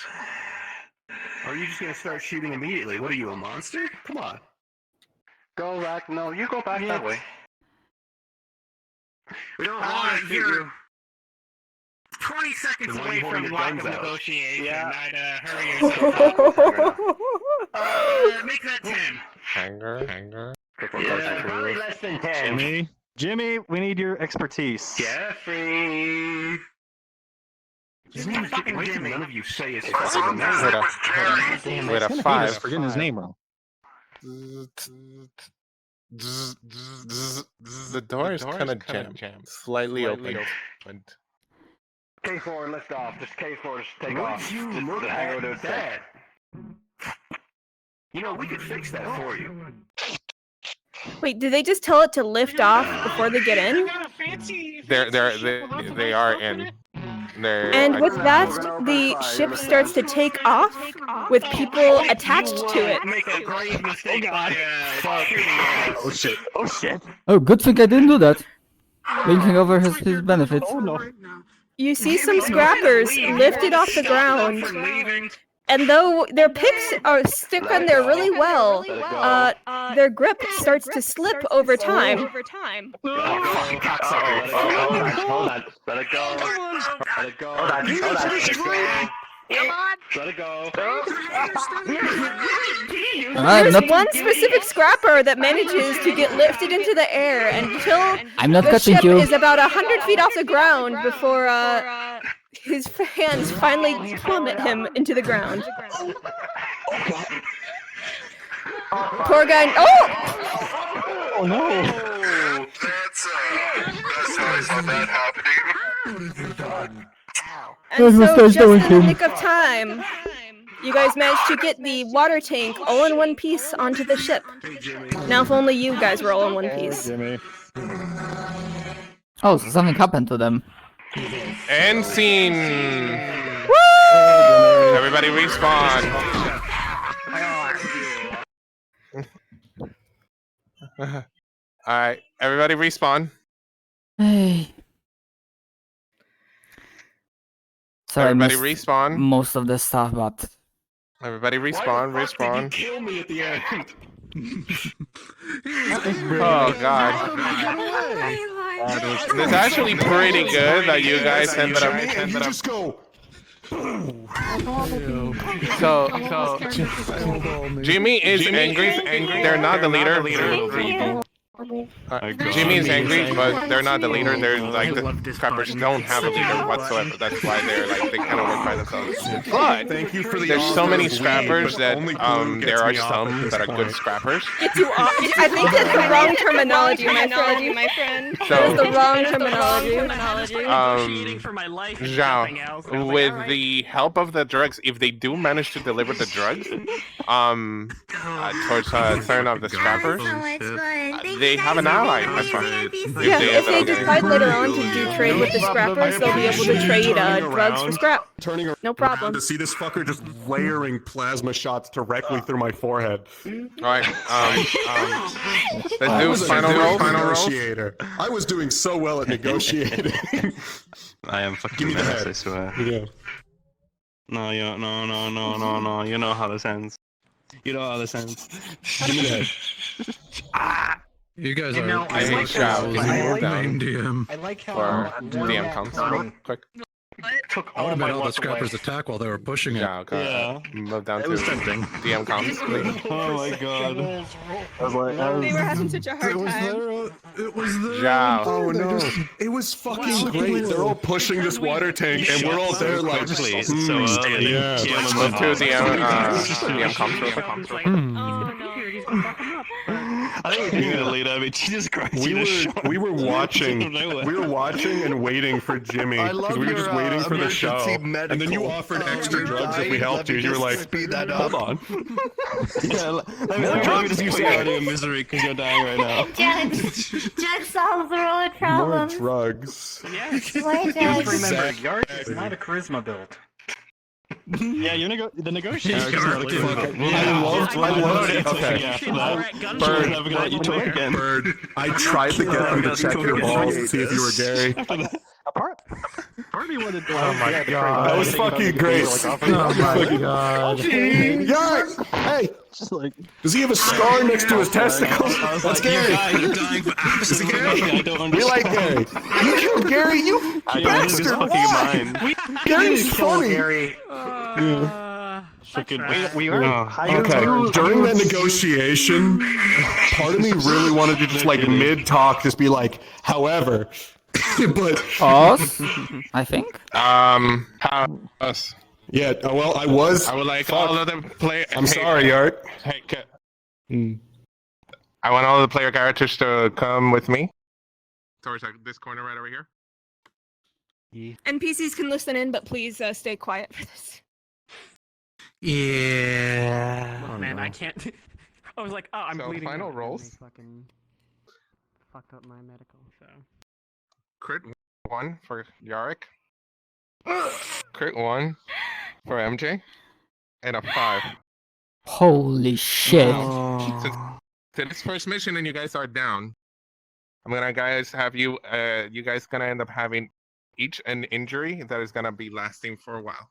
Or are you just gonna start shooting immediately? What are you, a monster? Come on. Go back. No, you go back that way. We don't want to shoot you. 20 seconds Then why are away you holding from your lack guns of out? negotiation. Yeah. I'd hurry yourself. Make that 10. Hanger. Yeah, probably less than 10. Jimmy, we need your expertise. Jeffrey. His name is Fucking Jimmy. Jimmy. None of you say his With fucking name. a It's 5. forgetting his name wrong. The door is kind of jammed, slightly open. K4, lift off. Just K4, just take What off. did you Just look hang at over to that? You know, we could fix that for you. Wait, did they just tell it to lift off before they get in? They are in. And with that, the ship starts to take off with people attached to it. Make a grave mistake by shooting at us. Oh shit. Oh shit. Oh, good thing I didn't do that. Linking over his benefits. Oh no. You see some scrappers lifted off the ground, and though their picks are stick on there really well, their grip starts to slip over time. Hold on. Let it go. Let it go. Hold on. Come on. Let it go. There's one specific scrapper that manages to get lifted into the air until I'm not the catching ship you. is about 100 feet off the ground before his hands finally plummet him into the ground. Poor guy. Oh! Oh no! That's not that happening. And so, just in the nick of time, you guys managed to get the water tank all in one piece onto the ship. Now, if only you guys were all in one piece. Oh, so something happened to them. End scene. Woo! Everybody respawn. Alright, everybody respawn. Hey. Sorry, Everybody I missed respawn. most of the stuff, but Everybody respawn, respawn. Did you kill me at the end? Oh god. It's actually pretty good that you guys ended up. Just go. So Jimmy is angry. They're not the leader. Jimmy is angry, but they're not the leader. They're like the scrappers don't have a leader whatsoever. That's why they're like they kind of work by themselves. But there's so many scrappers that there are some that are good scrappers. I think that's the wrong terminology, my friend. So the wrong terminology. Zhao, with the help of the drugs, if they do manage to deliver the drugs, towards certain of the scrappers, they have an ally. That's fine. Yeah, if they decide later on to do trade with the scrappers, they'll be able to trade drugs for scrap. Turning No problem. to see this fucker just layering plasma shots directly through my forehead. Alright, let's do final negotiator. I was doing so well at negotiating. I am fucking menace, I swear. Yeah. No, no. You know how this ends. You know how this ends. Give me the head. You guys are. I like how DM. I like how for DM comes quick. Took I would have made all the scrappers attack while they were pushing it. Yeah. Move down to was tempting. DM comes. Oh my god. I was like, They were having such a hard time. It was there. Zhao. Oh no! It was fucking great. They're all pushing this water tank, and we're all there like, Quickly, it's so early. yeah. Move to DM comes real quick. I think we're gonna lead up. Jesus Christ! We were watching. We were watching and waiting for Jimmy because we were just waiting for the show. And then you offered extra drugs if we helped you. You were like, hold on. Yeah, let me just keep starting in misery because you're dying right now. Drugs solves the roller problem. More drugs. Yes. Why Just drugs? remember, Yard is not a charisma build. Yeah, the negotiation. I loved it. Okay. Bird, never gonna let you talk again. Bird, I tried to get them to check your balls and see if you were Gary. Part of me wanted to. Oh my god. That was fucking great. Oh my god. Yark! Hey! Does he have a scar next to his testicles? That's Gary. Is he Gary? We like Gary. You killed Gary, you bastard! Why? Gary's funny. We are. Okay, during that negotiation, part of me really wanted to just like mid-talk just be like, however, but us, I think. Us. Yeah. Well, I was. I would like all of the player. I'm sorry, Art. Hey, I want all the player characters to come with me. Towards this corner right over here. NPCs can listen in, but please stay quiet for this. Yeah. Oh, man, I can't. I was like, oh, I'm So, bleeding. final out, and rolls. they fucking fucked up my medical. So. Crit 1 for Yarick. Crit 1 for MJ. And a 5. Holy shit. Since it's first mission and you guys are down, I'm gonna have you you guys gonna end up having each an injury that is gonna be lasting for a while.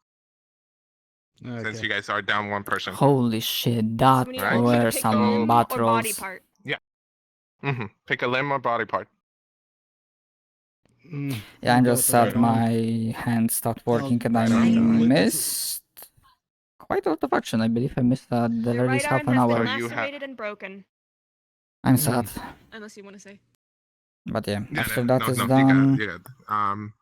Since you guys are down one person. Holy shit, that were some battles. Yeah. Pick a limb or body part. Yeah, I just said my hand stopped working and I missed quite a lot of action. I believe I missed the Your release right half arm an has hour. been lacerated and broken. I'm sad. Unless you want to say. But yeah, Yeah, after no, that is no, done, you got.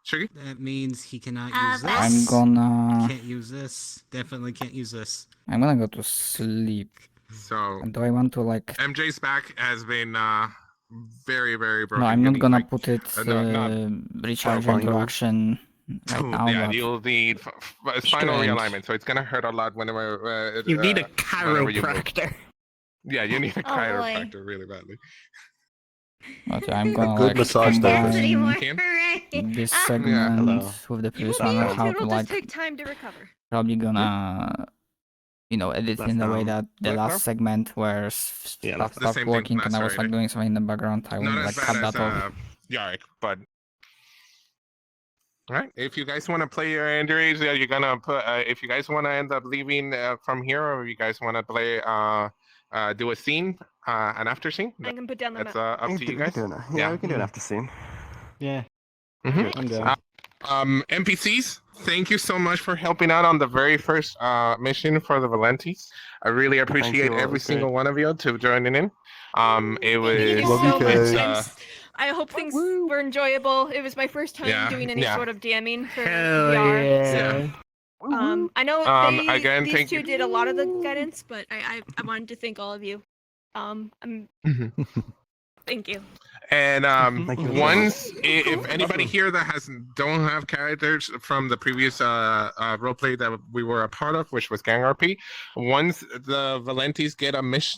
Shiggy? That means he cannot Uh, use this. I'm gonna... Can't use this. Definitely can't use this. I'm gonna go to sleep. So And do I want to like... MJ's back has been very, very broken. No, I'm You not need, gonna like, put it recharge spinal into action right now. Yeah, but... you'll need spinal Strength. realignment, so it's gonna hurt a lot whenever. You need a whenever you move. chiropractor. Yeah, you need a Oh, boy. chiropractor really badly. But yeah, I'm gonna Good like massage combine Can? this Ah. segment Hello. with the previous You'll one be and able how to. to It'll like just take time to recover. probably gonna edit Left in the way arm. that the Left last arm? segment where Yeah, stuff the stopped same thing working and I was like lacerated. doing something in the background. I will Not like as cut bad that off. as Yarick, but. All right. If you guys want to play your injuries, you're gonna put. If you guys want to end up leaving from here, or you guys want to play, do a scene, an after scene. I can put down the That's map. up to you guys. Yeah, we can do an after scene. Yeah. Mhm. I'm down. NPCs, thank you so much for helping out on the very first mission for the Valentes. I really appreciate you, every it was single one of you to joining in. It was. Thank you Love so you, much. Kay. I hope things were enjoyable. It was my first time Yeah, doing any yeah. sort of DMing for Hell VR. yeah. So, I know Again, these thank two you. did a lot of the guidance, but I wanted to thank all of you. Thank you. And Thank you. once, if anybody here that don't have characters from the previous roleplay that we were a part of, which was Gang RP, once the Valentes get a map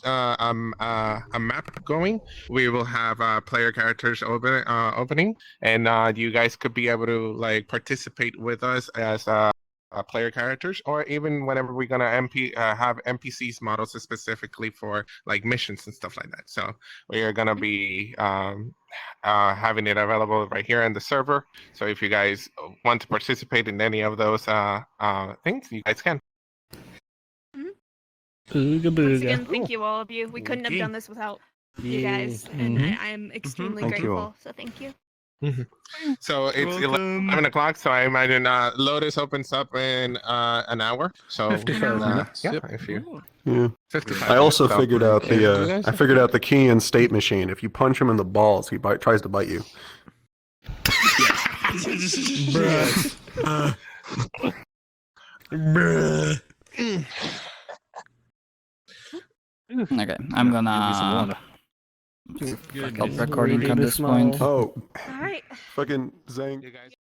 going, we will have player characters opening, and you guys could be able to like participate with us as player characters, or even whenever we're gonna have NPCs models specifically for like missions and stuff like that. So we are gonna be having it available right here in the server. So if you guys want to participate in any of those things, you guys can. Once again, thank you all of you. We couldn't have done this without you guys, and I am extremely Thank you grateful. all. So thank you. So it's 11 o'clock, so I imagine Lotus opens up in an hour. So 55 minutes. Yeah, Yep. if you. Yeah. 55 I also minutes, so- figured out You the guys? I figured out the key and state machine. If you punch him in the balls, he tries to bite you. Okay, I'm gonna stop recording at this point. Oh, All right. fucking Zang. You guys